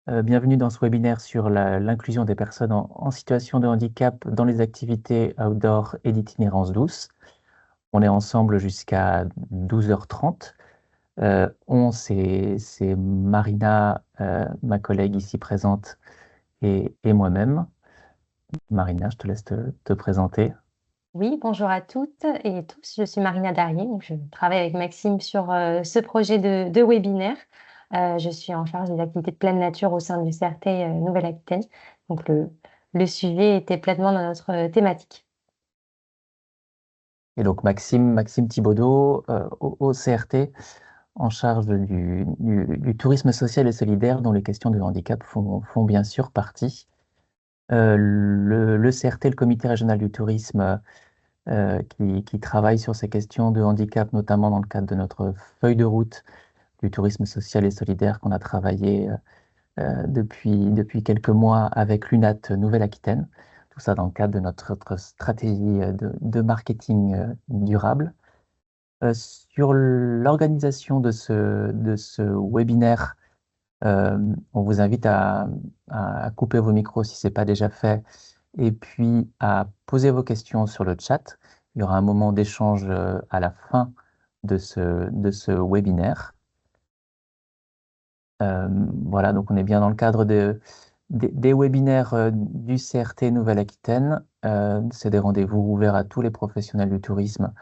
Bienvenue dans ce webinaire sur l'inclusion des personnes en situation de handicap dans les activités outdoor et d'itinérance douce. On est ensemble jusqu'à 12h30. C'est Marina, ma collègue ici présente, et moi-même. Marina, je te laisse te présenter. Oui, bonjour à toutes et tous. Je suis Marina Darrier. Donc je travaille avec Maxime sur ce projet de webinaire. Je suis en charge des activités de pleine nature au sein du CRT Nouvelle-Aquitaine. Donc le sujet était pleinement dans notre thématique. Et donc Maxime Thibaudot, au CRT, en charge du tourisme social et solidaire, dont les questions de handicap font bien sûr partie. Le CRT, le Comité régional du tourisme, qui travaille sur ces questions de handicap, notamment dans le cadre de notre feuille de route du tourisme social et solidaire qu'on a travaillé depuis quelques mois avec l'UNAT Nouvelle-Aquitaine. Tout ça dans le cadre de notre stratégie de marketing durable. Sur l'organisation de ce webinaire, on vous invite à couper vos micros si ce n'est pas déjà fait, et puis à poser vos questions sur le chat. Il y aura un moment d'échange à la fin de ce webinaire. Voilà, donc on est bien dans le cadre des webinaires du CRT Nouvelle-Aquitaine. C'est des rendez-vous ouverts à tous les professionnels du tourisme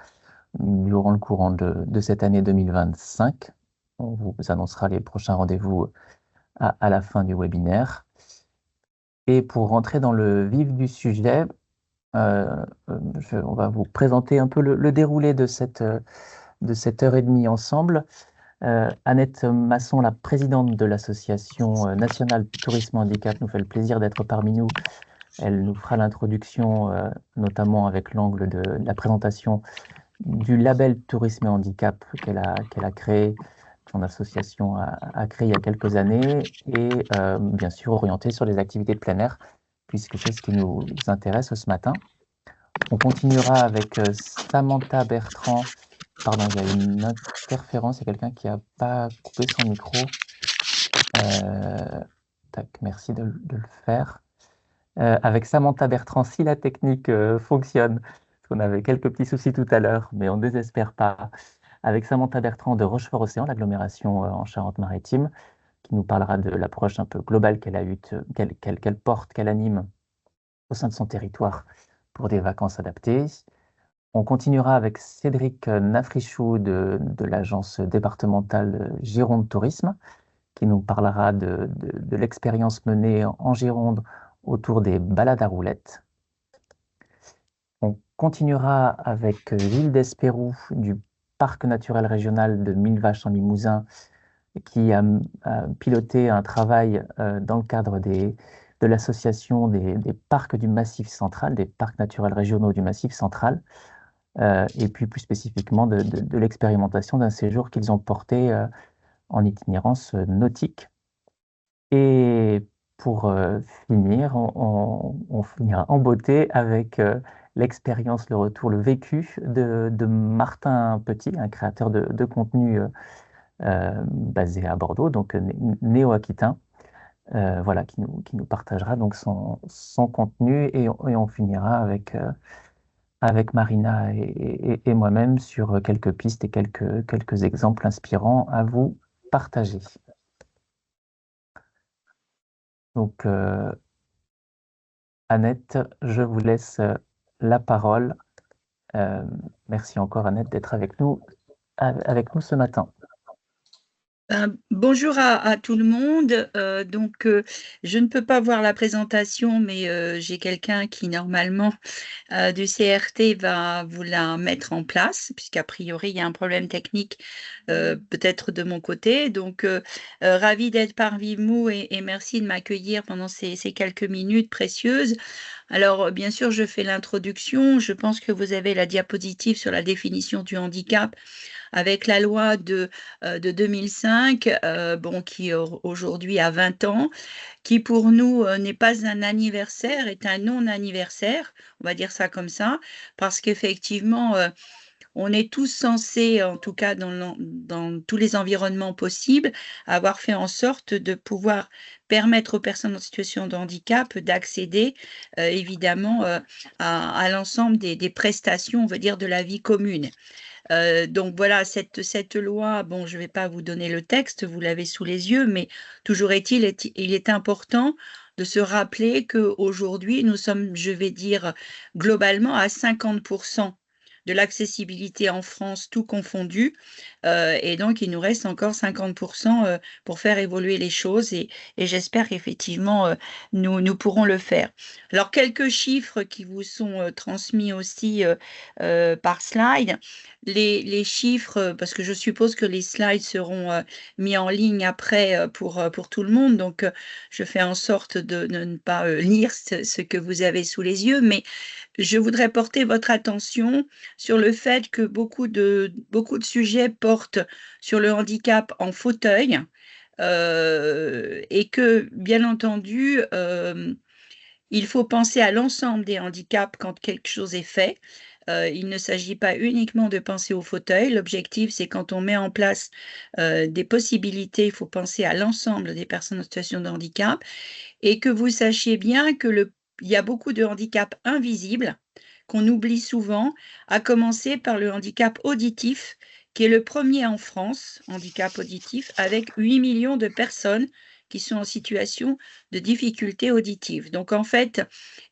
durant le courant de cette année 2025. On vous annoncera les prochains rendez-vous à la fin du webinaire. Et pour rentrer dans le vif du sujet, on va vous présenter un peu le déroulé de cette heure et demie ensemble. Annette Masson, la présidente de l'Association nationale Tourisme Handicap, nous fait le plaisir d'être parmi nous. Elle nous fera l'introduction, notamment avec l'angle de la présentation du label Tourisme et Handicap qu'elle a créé, que son association a créé il y a quelques années, et bien sûr orienté sur les activités de plein air, puisque c'est ce qui nous intéresse ce matin. On continuera avec Samantha Bertrand. Pardon, il y a une interférence, il y a quelqu'un qui n'a pas coupé son micro. Tac, merci de le faire. Avec Samantha Bertrand, si la technique fonctionne, parce qu'on avait quelques petits soucis tout à l'heure, mais on ne désespère pas. Avec Samantha Bertrand de Rochefort-Océan, l'agglomération en Charente-Maritime, qui nous parlera de l'approche un peu globale qu'elle a eue, qu'elle porte, qu'elle anime au sein de son territoire pour des vacances adaptées. On continuera avec Cédric Nafrichou de l'agence départementale Gironde Tourisme, qui nous parlera de l'expérience menée en Gironde autour des balades à roulettes. On continuera avec Gilles Desperoux du Parc naturel régional de Millevaches en Limousin, qui a piloté un travail dans le cadre de l'association des parcs du Massif central, des parcs naturels régionaux du Massif central, et puis plus spécifiquement de l'expérimentation d'un séjour qu'ils ont porté en itinérance nautique. Et pour finir, on finira en beauté avec l'expérience, le retour, le vécu de Martin Petit, un créateur de contenu basé à Bordeaux, donc néo-aquitain, voilà, qui nous partagera donc son contenu, et on finira avec Marina et moi-même sur quelques pistes et quelques exemples inspirants à vous partager. Donc, Annette, je vous laisse la parole. Merci encore, Annette, d'être avec nous ce matin. Bonjour à tout le monde. Je ne peux pas voir la présentation, mais j'ai quelqu'un qui, normalement, du CRT va vous la mettre en place, puisqu'a priori, il y a un problème technique, peut-être de mon côté. Ravie d'être parmi vous et merci de m'accueillir pendant ces quelques minutes précieuses. Alors, bien sûr, je fais l'introduction. Je pense que vous avez la diapositive sur la définition du handicap avec la loi de 2005, qui aujourd'hui a 20 ans, qui pour nous n'est pas un anniversaire, est un non-anniversaire, on va dire ça comme ça, parce qu'effectivement, on est tous censés, en tout cas dans tous les environnements possibles, avoir fait en sorte de pouvoir permettre aux personnes en situation de handicap d'accéder évidemment à l'ensemble des prestations, on va dire, de la vie commune. Donc voilà, cette loi, bon, je ne vais pas vous donner le texte, vous l'avez sous les yeux, mais toujours est-il, il est important de se rappeler qu'aujourd'hui, nous sommes, je vais dire, globalement à 50% de l'accessibilité en France, tout confondu, et donc il nous reste encore 50% pour faire évoluer les choses, et j'espère qu'effectivement, nous pourrons le faire. Alors, quelques chiffres qui vous sont transmis aussi par slide. Les chiffres, parce que je suppose que les slides seront mis en ligne après pour tout le monde, donc je fais en sorte de ne pas lire ce que vous avez sous les yeux, mais je voudrais porter votre attention sur le fait que beaucoup de sujets portent sur le handicap en fauteuil, et que, bien entendu, il faut penser à l'ensemble des handicaps quand quelque chose est fait. Il ne s'agit pas uniquement de penser au fauteuil. L'objectif, c'est quand on met en place des possibilités, il faut penser à l'ensemble des personnes en situation de handicap, et que vous sachiez bien que il y a beaucoup de handicaps invisibles qu'on oublie souvent, à commencer par le handicap auditif, qui est le premier en France, handicap auditif, avec 8 millions de personnes qui sont en situation de difficulté auditive. Donc en fait,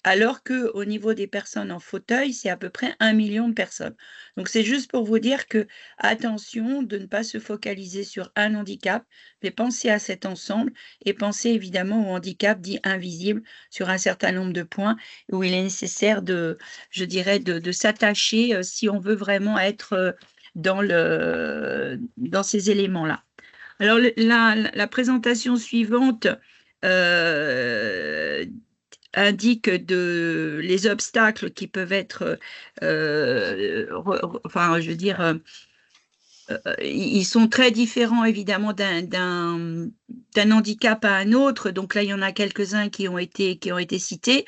alors qu'au niveau des personnes en fauteuil, c'est à peu près 1 million de personnes. Donc c'est juste pour vous dire que, attention de ne pas se focaliser sur un handicap, mais penser à cet ensemble, et penser évidemment au handicap dit invisible sur un certain nombre de points où il est nécessaire je dirais, de s'attacher si on veut vraiment être dans ces éléments-là. Alors, la présentation suivante indique les obstacles qui peuvent être, enfin, je veux dire, ils sont très différents évidemment d'un handicap à un autre. Donc là, il y en a quelques-uns qui ont été cités.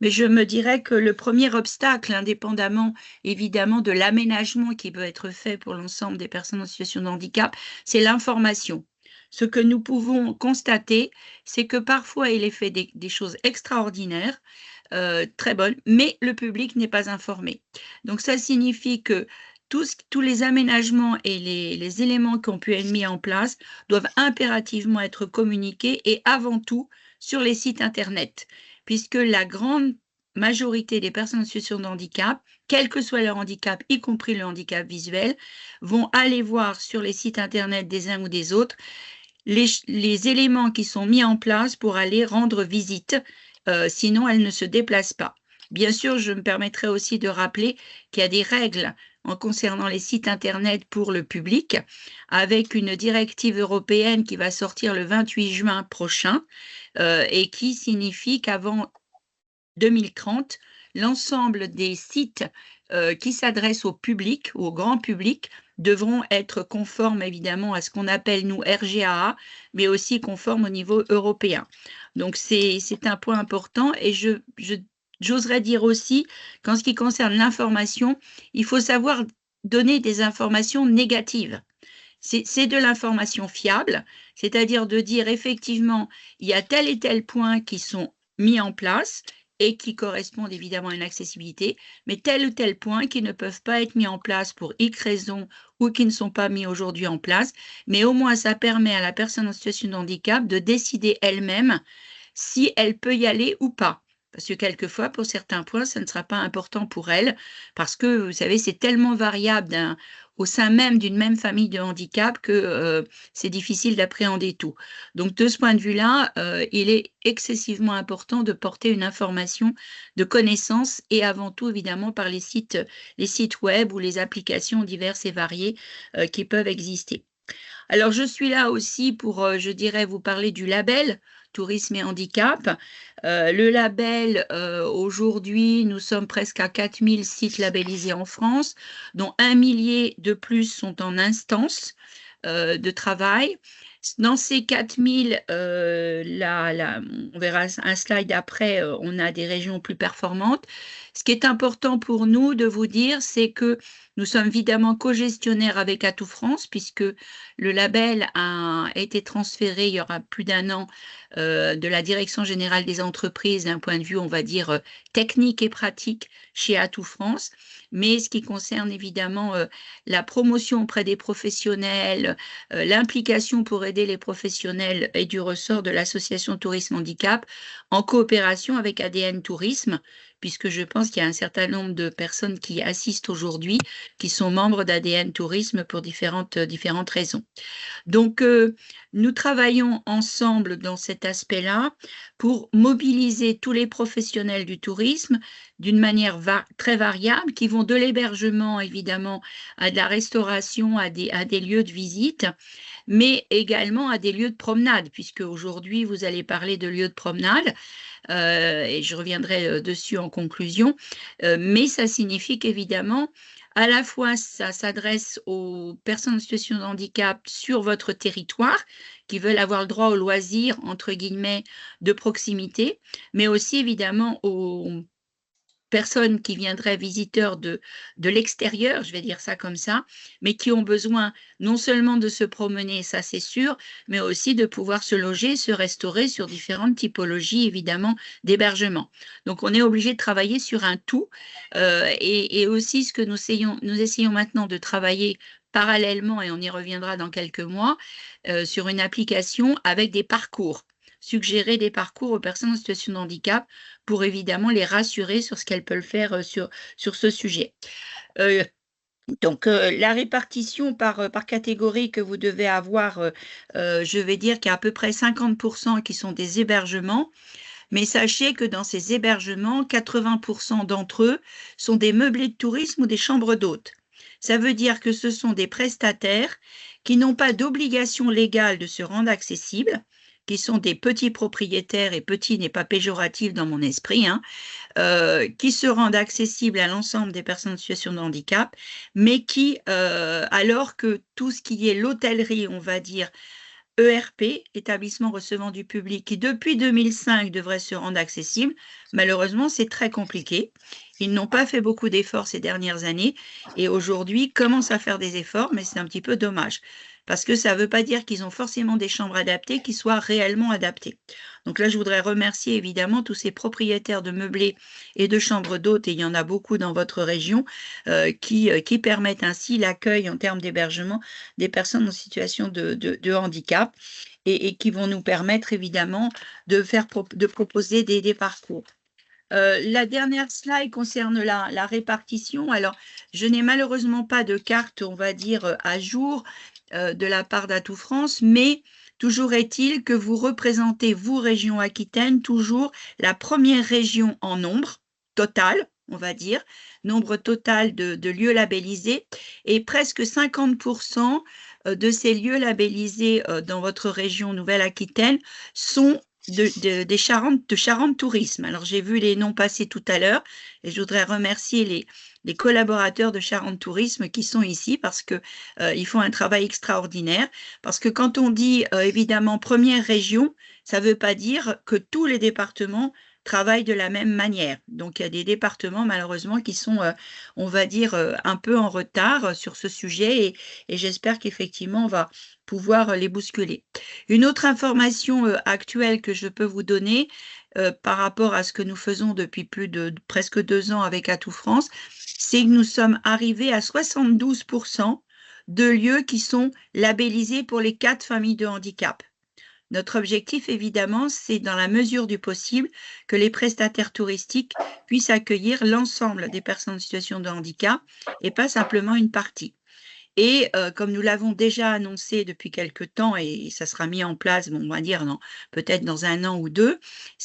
Mais je me dirais que le premier obstacle, indépendamment évidemment de l'aménagement qui peut être fait pour l'ensemble des personnes en situation de handicap, c'est l'information. Ce que nous pouvons constater, c'est que parfois il est fait des choses extraordinaires, très bonnes, mais le public n'est pas informé. Donc ça signifie que tous les aménagements et les éléments qui ont pu être mis en place doivent impérativement être communiqués, et avant tout sur les sites Internet, puisque la grande majorité des personnes en situation de handicap, quel que soit leur handicap, y compris le handicap visuel, vont aller voir sur les sites Internet des uns ou des autres les éléments qui sont mis en place pour aller rendre visite, sinon elles ne se déplacent pas. Bien sûr, je me permettrai aussi de rappeler qu'il y a des règles en concernant les sites Internet pour le public, avec une directive européenne qui va sortir le 28 juin prochain, et qui signifie qu'avant 2030, l'ensemble des sites qui s'adressent au public, au grand public, devront être conformes évidemment à ce qu'on appelle, nous, RGAA, mais aussi conformes au niveau européen. Donc c'est un point important, et j'oserais dire aussi qu'en ce qui concerne l'information, il faut savoir donner des informations négatives. C'est de l'information fiable, c'est-à-dire de dire effectivement, il y a tel et tel point qui sont mis en place et qui correspondent évidemment à une accessibilité, mais tel ou tel point qui ne peuvent pas être mis en place pour X raisons, ou qui ne sont pas mis aujourd'hui en place, mais au moins ça permet à la personne en situation de handicap de décider elle-même si elle peut y aller ou pas. Parce que quelquefois, pour certains points, ça ne sera pas important pour elle, parce que, vous savez, c'est tellement variable au sein même d'une même famille de handicap que c'est difficile d'appréhender tout. Donc, de ce point de vue-là, il est excessivement important de porter une information de connaissance, et avant tout, évidemment, par les sites web ou les applications diverses et variées qui peuvent exister. Alors, je suis là aussi pour, je dirais, vous parler du label Tourisme et Handicap. Le label, aujourd'hui, nous sommes presque à 4000 sites labellisés en France, dont 1 millier de plus sont en instance de travail. Dans ces 4000, on verra un slide après, on a des régions plus performantes. Ce qui est important pour nous de vous dire, c'est que Nous sommes évidemment co-gestionnaires avec Atout France, puisque le label a été transféré il y aura plus d'1 an de la Direction générale des entreprises d'un point de vue, on va dire, technique et pratique chez Atout France. Mais ce qui concerne évidemment la promotion auprès des professionnels, l'implication pour aider les professionnels est du ressort de l'association Tourisme Handicap en coopération avec ADN Tourisme, puisque je pense qu'il y a un certain nombre de personnes qui assistent aujourd'hui, qui sont membres d'ADN Tourisme pour différentes raisons. Donc, nous travaillons ensemble dans cet aspect-là pour mobiliser tous les professionnels du tourisme d'une manière très variable, qui vont de l'hébergement, évidemment, à de la restauration, à des lieux de visite, mais également à des lieux de promenade, puisque aujourd'hui, vous allez parler de lieux de promenade, et je reviendrai dessus en conclusion, mais ça signifie qu'évidemment, à la fois, ça s'adresse aux personnes en situation de handicap sur votre territoire, qui veulent avoir le droit au loisir, entre guillemets, de proximité, mais aussi évidemment aux personnes qui viendraient visiteurs de l'extérieur, je vais dire ça comme ça, mais qui ont besoin non seulement de se promener, ça c'est sûr, mais aussi de pouvoir se loger, se restaurer sur différentes typologies, évidemment, d'hébergement. Donc, on est obligé de travailler sur un tout, et aussi ce que nous essayons maintenant de travailler parallèlement, et on y reviendra dans quelques mois, sur une application avec des parcours. Suggérer des parcours aux personnes en situation de handicap pour évidemment les rassurer sur ce qu'elles peuvent faire sur ce sujet. Donc, la répartition par catégorie que vous devez avoir, je vais dire qu'il y a à peu près 50% qui sont des hébergements, mais sachez que dans ces hébergements, 80% d'entre eux sont des meublés de tourisme ou des chambres d'hôtes. Ça veut dire que ce sont des prestataires qui n'ont pas d'obligation légale de se rendre accessibles, qui sont des petits propriétaires, et petit n'est pas péjoratif dans mon esprit, hein, qui se rendent accessibles à l'ensemble des personnes en situation de handicap, mais qui, alors que tout ce qui est l'hôtellerie, on va dire, ERP, établissement recevant du public, qui depuis 2005 devrait se rendre accessible, malheureusement, c'est très compliqué. Ils n'ont pas fait beaucoup d'efforts ces dernières années et aujourd'hui commencent à faire des efforts, mais c'est un petit peu dommage. Parce que ça ne veut pas dire qu'ils ont forcément des chambres adaptées qui soient réellement adaptées. Donc là, je voudrais remercier évidemment tous ces propriétaires de meublés et de chambres d'hôtes, et il y en a beaucoup dans votre région, qui permettent ainsi l'accueil en termes d'hébergement des personnes en situation de handicap et qui vont nous permettre évidemment de proposer des parcours. La dernière slide concerne la répartition. Alors, je n'ai malheureusement pas de carte, on va dire, à jour de la part d'Atout France, mais toujours est-il que vous représentez, vous, région Aquitaine, toujours la première région en nombre total, on va dire, nombre total de lieux labellisés, et presque 50% de ces lieux labellisés dans votre région Nouvelle-Aquitaine sont de Charente Tourisme. Alors, j'ai vu les noms passer tout à l'heure et je voudrais remercier les collaborateurs de Charente Tourisme qui sont ici parce que ils font un travail extraordinaire. Parce que quand on dit évidemment première région, ça ne veut pas dire que tous les départements travaillent de la même manière. Donc, il y a des départements, malheureusement, qui sont, on va dire, un peu en retard sur ce sujet et j'espère qu'effectivement, on va pouvoir les bousculer. Une autre information actuelle que je peux vous donner par rapport à ce que nous faisons depuis plus de presque 2 ans avec Atout France, c'est que nous sommes arrivés à 72% de lieux qui sont labellisés pour les 4 familles de handicap. Notre objectif, évidemment, c'est dans la mesure du possible que les prestataires touristiques puissent accueillir l'ensemble des personnes en situation de handicap et pas simplement une partie. Et comme nous l'avons déjà annoncé depuis quelque temps, et ça sera mis en place, bon, on va dire peut-être dans 1 an ou 2,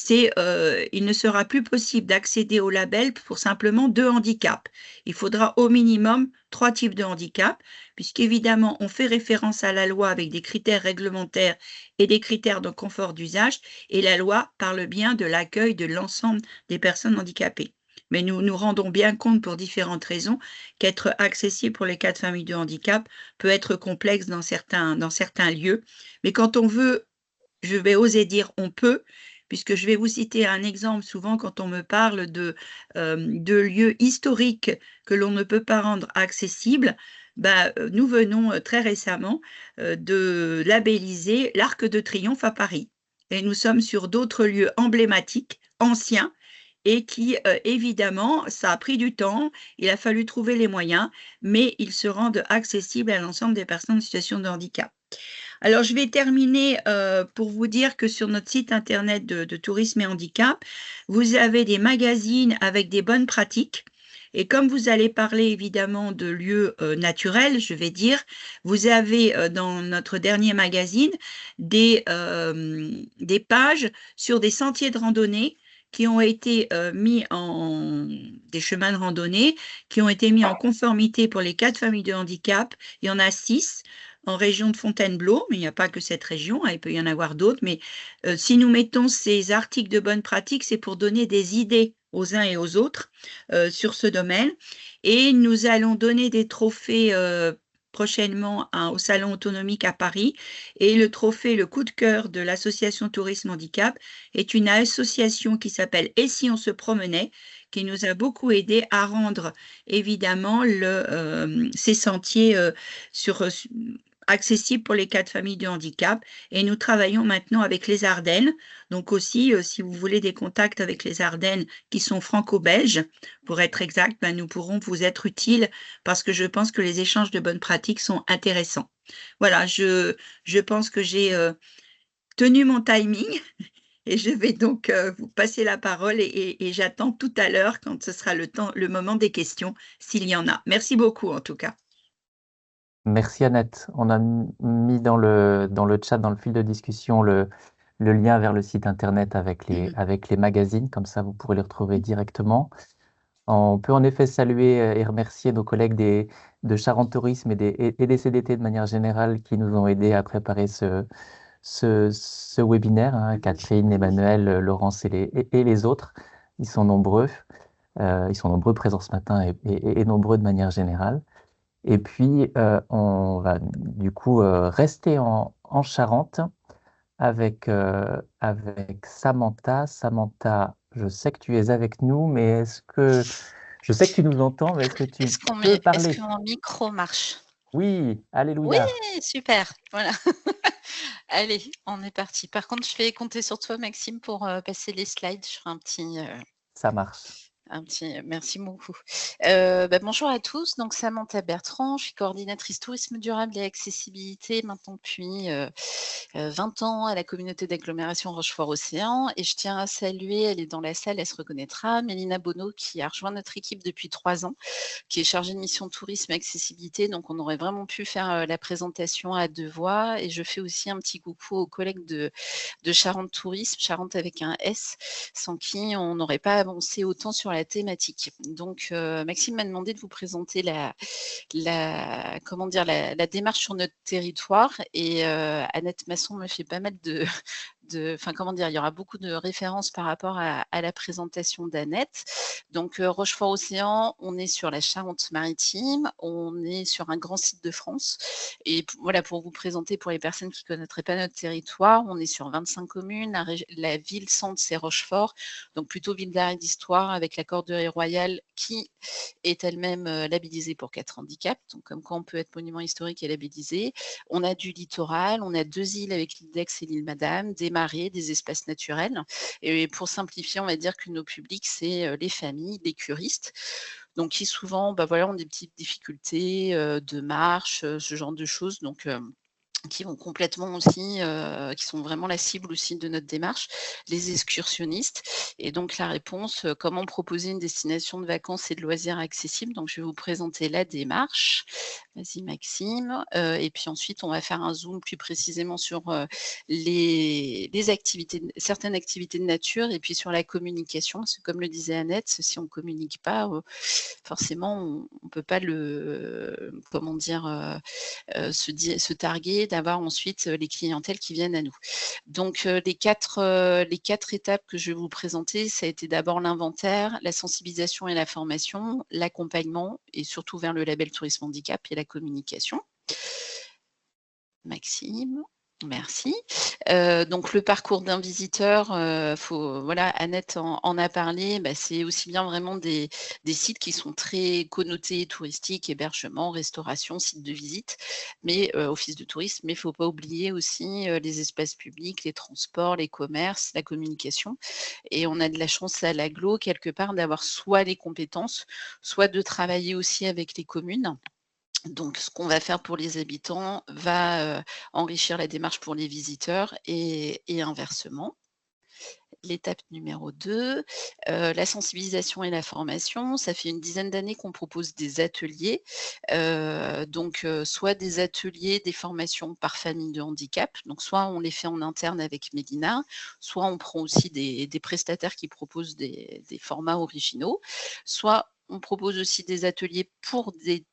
il ne sera plus possible d'accéder au label pour simplement 2 handicaps. Il faudra au minimum 3 types de handicap, puisqu'évidemment, on fait référence à la loi avec des critères réglementaires et des critères de confort d'usage, et la loi parle bien de l'accueil de l'ensemble des personnes handicapées. Mais nous nous rendons bien compte pour différentes raisons qu'être accessible pour les 4 familles de handicap peut être complexe dans certains lieux. Mais quand on veut, je vais oser dire on peut, puisque je vais vous citer un exemple. Souvent, quand on me parle de lieux historiques que l'on ne peut pas rendre accessibles, nous venons très récemment de labelliser l'Arc de Triomphe à Paris. Et nous sommes sur d'autres lieux emblématiques, anciens, et qui, évidemment, ça a pris du temps, il a fallu trouver les moyens, mais ils se rendent accessibles à l'ensemble des personnes en situation de handicap. Alors, je vais terminer pour vous dire que sur notre site internet de tourisme et handicap, vous avez des magazines avec des bonnes pratiques. Et comme vous allez parler évidemment de lieux naturels, je vais dire, vous avez dans notre dernier magazine des pages sur des sentiers de randonnée qui ont été mis en des chemins de randonnée, qui ont été mis en conformité pour les 4 familles de handicap. Il y en a 6 en région de Fontainebleau, mais il n'y a pas que cette région, hein, il peut y en avoir d'autres. Mais si nous mettons ces articles de bonne pratique, c'est pour donner des idées aux uns et aux autres sur ce domaine. Et nous allons donner des trophées prochainement au Salon autonomique à Paris. Et le trophée Le coup de cœur de l'association Tourisme Handicap est une association qui s'appelle Et si on se promenait, qui nous a beaucoup aidé à rendre évidemment ces sentiers accessibles pour les 4 familles de handicap. Et nous travaillons maintenant avec les Ardennes. Donc aussi, si vous voulez des contacts avec les Ardennes qui sont franco-belges, pour être exact, nous pourrons vous être utiles parce que je pense que les échanges de bonnes pratiques sont intéressants. Voilà, je pense que j'ai tenu mon timing et je vais donc vous passer la parole et j'attends tout à l'heure quand ce sera le moment des questions, s'il y en a. Merci beaucoup en tout cas. Merci Annette. On a mis dans le chat, dans le fil de discussion, le lien vers le site internet avec les magazines, comme ça vous pourrez les retrouver directement. On peut en effet saluer et remercier nos collègues de Charente Tourisme et des CDT de manière générale qui nous ont aidés à préparer ce webinaire, hein, Catherine, Emmanuel, Laurence et les autres. Ils sont nombreux. Ils sont nombreux présents ce matin et nombreux de manière générale. Et puis, on va du coup rester en Charente avec Samantha. Samantha, je sais que tu es avec nous, mais je sais que tu nous entends, mais est-ce que tu peux parler? Est-ce que mon micro marche? Oui, alléluia. Oui, super, voilà. Allez, on est parti. Par contre, je vais compter sur toi, Maxime, pour passer les slides. Je ferai un petit... Ça marche. Merci beaucoup. Bonjour à tous, donc Samantha Bertrand, je suis coordinatrice tourisme durable et accessibilité maintenant depuis 20 ans à la communauté d'agglomération Rochefort-Océan et je tiens à saluer, elle est dans la salle, elle se reconnaîtra, Mélina Bonneau qui a rejoint notre équipe depuis 3 ans, qui est chargée de mission tourisme et accessibilité, donc on aurait vraiment pu faire la présentation à 2 voix et je fais aussi un petit coucou aux collègues de Charente Tourisme, Charente avec un S, sans qui on n'aurait pas avancé autant sur la thématique. Donc, Maxime m'a demandé de vous présenter la démarche sur notre territoire et Annette Masson me fait pas mal il y aura beaucoup de références par rapport à la présentation d'Annette. Donc, Rochefort-Océan, on est sur la Charente-Maritime, on est sur un grand site de France. Et voilà, pour vous présenter, pour les personnes qui ne connaîtraient pas notre territoire, on est sur 25 communes. La ville-centre, c'est Rochefort, donc plutôt ville d'art et d'histoire avec la Corderie royale qui est elle-même labellisée pour 4 handicaps. Donc, comme quoi on peut être monument historique et labellisé. On a du littoral, on a 2 îles avec l'île d'Aix et l'île Madame, des marais, des espaces naturels. Et pour simplifier, on va dire que nos publics, c'est les familles, les curistes. Donc, qui souvent ont des petites difficultés de marche, ce genre de choses. Donc, qui vont complètement aussi, qui sont vraiment la cible aussi de notre démarche, les excursionnistes. Et donc la réponse, comment proposer une destination de vacances et de loisirs accessible. Donc je vais vous présenter la démarche. Vas-y Maxime. Et puis ensuite, on va faire un zoom plus précisément sur les activités, certaines activités de nature et puis sur la communication. Parce que comme le disait Annette, si on ne communique pas, forcément, on ne peut pas se targuer d'avoir ensuite les clientèles qui viennent à nous. Donc, les quatre étapes que je vais vous présenter, ça a été d'abord l'inventaire, la sensibilisation et la formation, l'accompagnement et surtout vers le label Tourisme Handicap et la communication. Maxime. Merci. Donc le parcours d'un visiteur, voilà, Annette en a parlé, bah, c'est aussi bien vraiment des sites qui sont très connotés touristiques, hébergement, restauration, sites de visite, mais office de tourisme, mais il ne faut pas oublier aussi, les espaces publics, les transports, les commerces, la communication et on a de la chance à l'agglo quelque part d'avoir soit les compétences, soit de travailler aussi avec les communes. Donc, ce qu'on va faire pour les habitants va, enrichir la démarche pour les visiteurs et inversement. L'étape numéro 2, la sensibilisation et la formation. Ça fait une dizaine d'années qu'on propose des ateliers, soit des ateliers, des formations par famille de handicap, donc soit on les fait en interne avec Mélina, soit on prend aussi des prestataires qui proposent des formats originaux, soit on propose aussi des ateliers pour des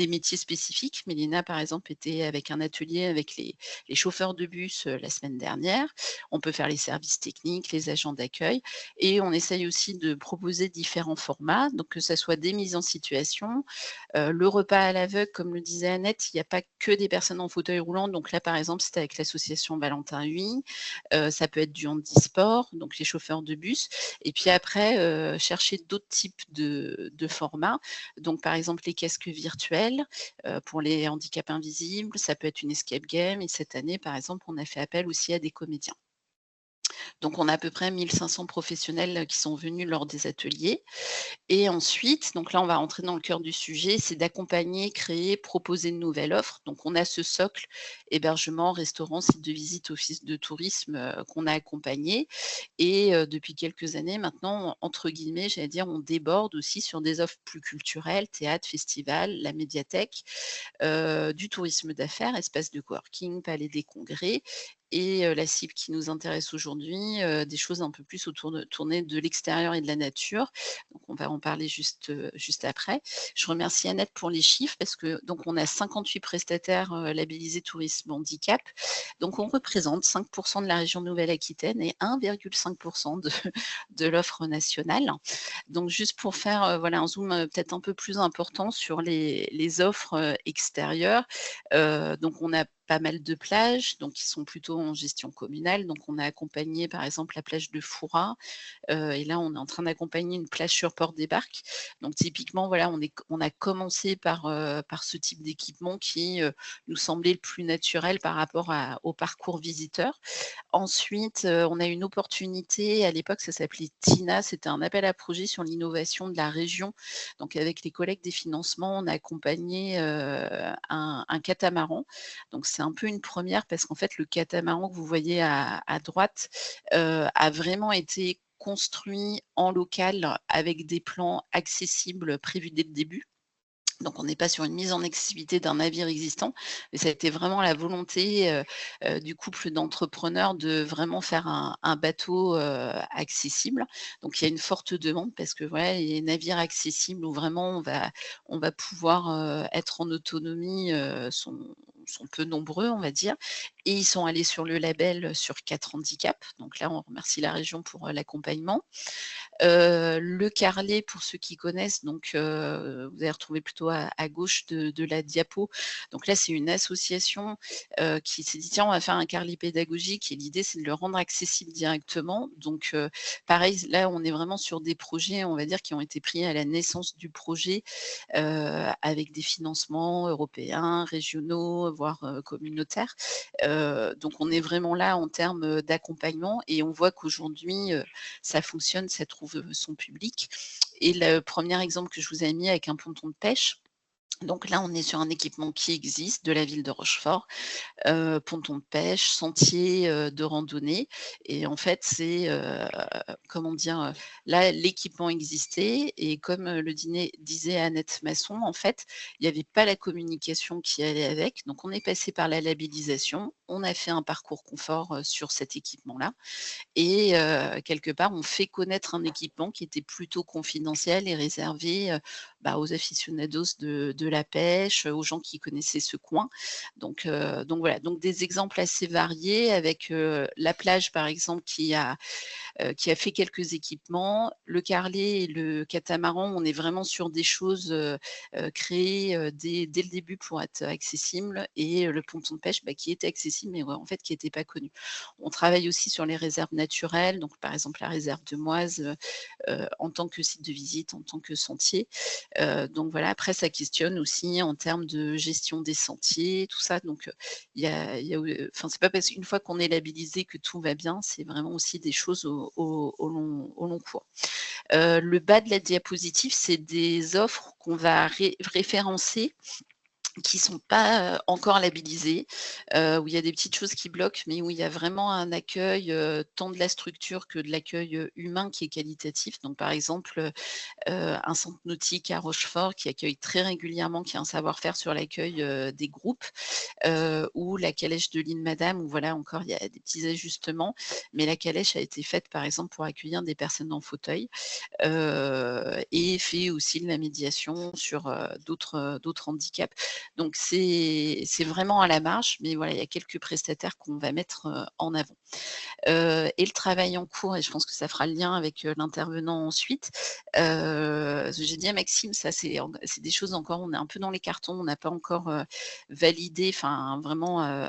métiers spécifiques. Mélina, par exemple, était avec un atelier avec les chauffeurs de bus, la semaine dernière. On peut faire les services techniques, les agents d'accueil et on essaye aussi de proposer différents formats, donc que ça soit des mises en situation, le repas à l'aveugle, comme le disait Annette, il n'y a pas que des personnes en fauteuil roulant, donc là, par exemple, c'était avec l'association Valentin Huy, ça peut être du handisport, donc les chauffeurs de bus et puis après, chercher d'autres types de formats, donc par exemple les casques virtuels, pour les handicaps invisibles, ça peut être une escape game et cette année, par exemple, on a fait appel aussi à des comédiens. Donc on a à peu près 1500 professionnels qui sont venus lors des ateliers et ensuite, donc là, on va rentrer dans le cœur du sujet, c'est d'accompagner, créer, proposer de nouvelles offres. Donc on a ce socle hébergement, restaurant, site de visite, office de tourisme, qu'on a accompagné et depuis quelques années maintenant, entre guillemets, j'allais dire, on déborde aussi sur des offres plus culturelles, théâtre, festival, la médiathèque, du tourisme d'affaires, espace de coworking, palais des congrès et la cible qui nous intéresse aujourd'hui, des choses un peu plus tournées de l'extérieur et de la nature. Donc on va en parler juste après. Je remercie Annette pour les chiffres parce que donc on a 58 prestataires, labellisés tourisme handicap. Donc on représente 5 de la région Nouvelle-Aquitaine et 1,5 de l'offre nationale. Donc juste pour faire, voilà un zoom, peut-être un peu plus important sur les offres, extérieures, donc on a pas mal de plages, donc qui sont plutôt en gestion communale. Donc on a accompagné par exemple la plage de Fouras, et là on est en train d'accompagner une plage sur Port des Barques. Donc typiquement voilà, on a commencé par ce type d'équipement qui, nous semblait le plus naturel par rapport au parcours visiteur. Ensuite, on a une opportunité, à l'époque ça s'appelait TINA, c'était un appel à projet sur l'innovation de la région. Donc avec les collègues des financements, on a accompagné, un catamaran. Donc c'est un peu une première parce qu'en fait le catamaran que vous voyez à droite, a vraiment été construit en local avec des plans accessibles prévus dès le début. Donc on n'est pas sur une mise en accessibilité d'un navire existant, mais ça a été vraiment la volonté, du couple d'entrepreneurs de vraiment faire un bateau, accessible. Donc il y a une forte demande parce que voilà, les navires accessibles où vraiment on va pouvoir, être en autonomie, sont peu nombreux, on va dire et ils sont allés sur le label, sur 4 handicaps. Donc là, on remercie la région pour, l'accompagnement. Le Carlet, pour ceux qui connaissent, donc vous allez retrouver plutôt à gauche de la diapo. Donc là, c'est une association, qui s'est dit: «Tiens, on va faire un carnet pédagogique» et l'idée, c'est de le rendre accessible directement. Donc pareil, là, on est vraiment sur des projets, on va dire, qui ont été pris à la naissance du projet, avec des financements européens, régionaux, voire, communautaires. Donc on est vraiment là en termes, d'accompagnement et on voit qu'aujourd'hui, ça fonctionne, ça trouve, son public et le premier exemple que je vous ai mis avec un ponton de pêche, donc là, on est sur un équipement qui existe de la ville de Rochefort, ponton de pêche, sentier, de randonnée et en fait, c'est, comment dire? Là, l'équipement existait et comme, disait Annette Masson, en fait, il y avait pas la communication qui allait avec. Donc on est passé par la labellisation, on a fait un parcours confort, sur cet équipement-là et quelque part, on fait connaître un équipement qui était plutôt confidentiel et réservé, aux aficionados de la pêche, aux gens qui connaissaient ce coin. Donc voilà, donc des exemples assez variés avec, la plage par exemple qui a qui a fait quelques équipements. Le Carlet et le catamaran, on est vraiment sur des choses créées dès le début pour être accessibles, et le ponton de pêche qui était accessible, mais en fait qui n'était pas connu. On travaille aussi sur les réserves naturelles, donc par exemple la réserve de Moise, en tant que site de visite, en tant que sentier. Donc voilà, après ça questionne aussi en termes de gestion des sentiers, tout ça. Donc c'est pas parce qu'une fois qu'on est labellisé que tout va bien, c'est vraiment aussi des choses au long cours. Le bas de la diapositive, c'est des offres qu'on va référencer, qui sont pas encore labellisées, où il y a des petites choses qui bloquent, mais où il y a vraiment un accueil, tant de la structure que de l'accueil humain qui est qualitatif. Donc par exemple, un centre nautique à Rochefort qui accueille très régulièrement, qui a un savoir-faire sur l'accueil des groupes, ou la calèche de l'île Madame, où voilà, encore il y a des petits ajustements, mais la calèche a été faite par exemple pour accueillir des personnes en fauteuil, et fait aussi de la médiation sur d'autres handicaps. Donc c'est vraiment à la marge, mais voilà, il y a quelques prestataires qu'on va mettre en avant. Et le travail en cours, et je pense que ça fera le lien avec l'intervenant ensuite. J'ai dit à Maxime, ça c'est des choses encore, on est un peu dans les cartons, on n'a pas encore validé, enfin vraiment,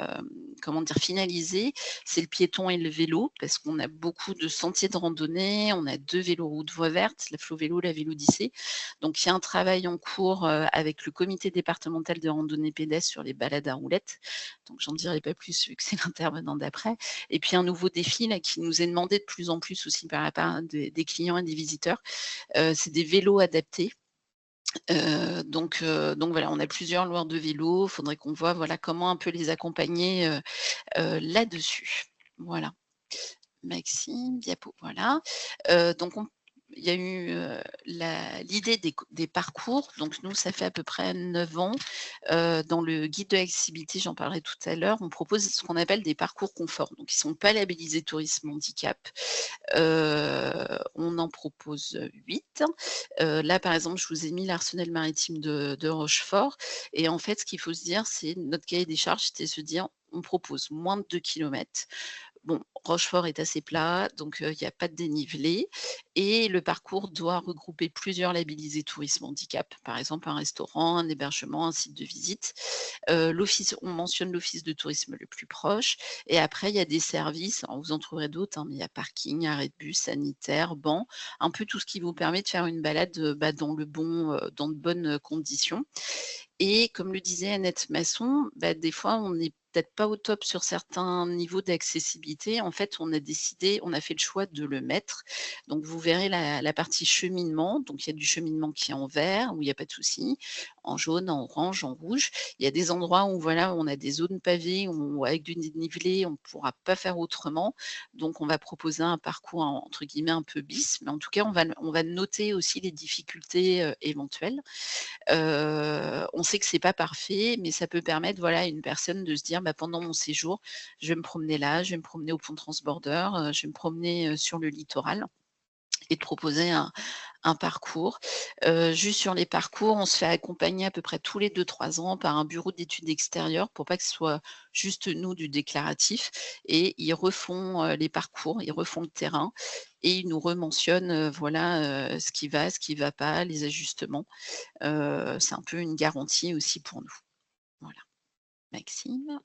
comment dire, finalisé. C'est le piéton et le vélo, parce qu'on a beaucoup de sentiers de randonnée, on a 2 véloroutes voies vertes, la Flo-Vélo, la Vélodyssée. Donc il y a un travail en cours avec le comité départemental de randonnée pédestre sur les balades à roulettes. Donc j'en dirai pas plus vu que c'est l'intervenant d'après. Et puis un nouveau défi là, qui nous est demandé de plus en plus aussi par la part des clients et des visiteurs, c'est des vélos adaptés. Donc voilà, on a plusieurs loueurs de vélos, il faudrait qu'on voit voilà, comment un peu les accompagner là-dessus. Voilà. Maxime, diapo, voilà. Donc il y a eu l'idée des parcours. Donc nous, ça fait à peu près 9 ans. Dans le guide de l'accessibilité, j'en parlerai tout à l'heure, on propose ce qu'on appelle des parcours confort. Donc ils ne sont pas labellisés tourisme handicap. On en propose 8. Là, par exemple, je vous ai mis l'arsenal maritime de Rochefort. Et en fait, ce qu'il faut se dire, c'est notre cahier des charges, c'était se dire, on propose moins de 2 km. Bon, Rochefort est assez plat, donc il n'y a pas de dénivelé, et le parcours doit regrouper plusieurs labellisés tourisme handicap, par exemple un restaurant, un hébergement, un site de visite. On mentionne l'office de tourisme le plus proche, et après il y a des services, alors vous en trouverez d'autres, mais il y a parking, arrêt de bus, sanitaire, banc, un peu tout ce qui vous permet de faire une balade dans de bonnes conditions. Et comme le disait Annette Masson, des fois, on n'est peut-être pas au top sur certains niveaux d'accessibilité. En fait, on a fait le choix de le mettre. Donc, vous verrez la partie cheminement. Donc, il y a du cheminement qui est en vert, où il n'y a pas de souci, en jaune, en orange, en rouge. Il y a des endroits où voilà, on a des zones pavées, où avec du dénivelé, on ne pourra pas faire autrement. Donc, on va proposer un parcours, entre guillemets, un peu bis. Mais en tout cas, on va noter aussi les difficultés éventuelles. On sait que c'est pas parfait, mais ça peut permettre, voilà, à une personne de se dire, pendant mon séjour, je vais me promener là, je vais me promener au pont transborder, je vais me promener sur le littoral, et de proposer un parcours. Juste sur les parcours, on se fait accompagner à peu près tous les 2-3 ans par un bureau d'études extérieures pour pas que ce soit juste nous du déclaratif, et ils refont les parcours, ils refont le terrain, et ils nous rementionnent voilà, ce qui va pas, les ajustements. C'est un peu une garantie aussi pour nous. Voilà. Maxime?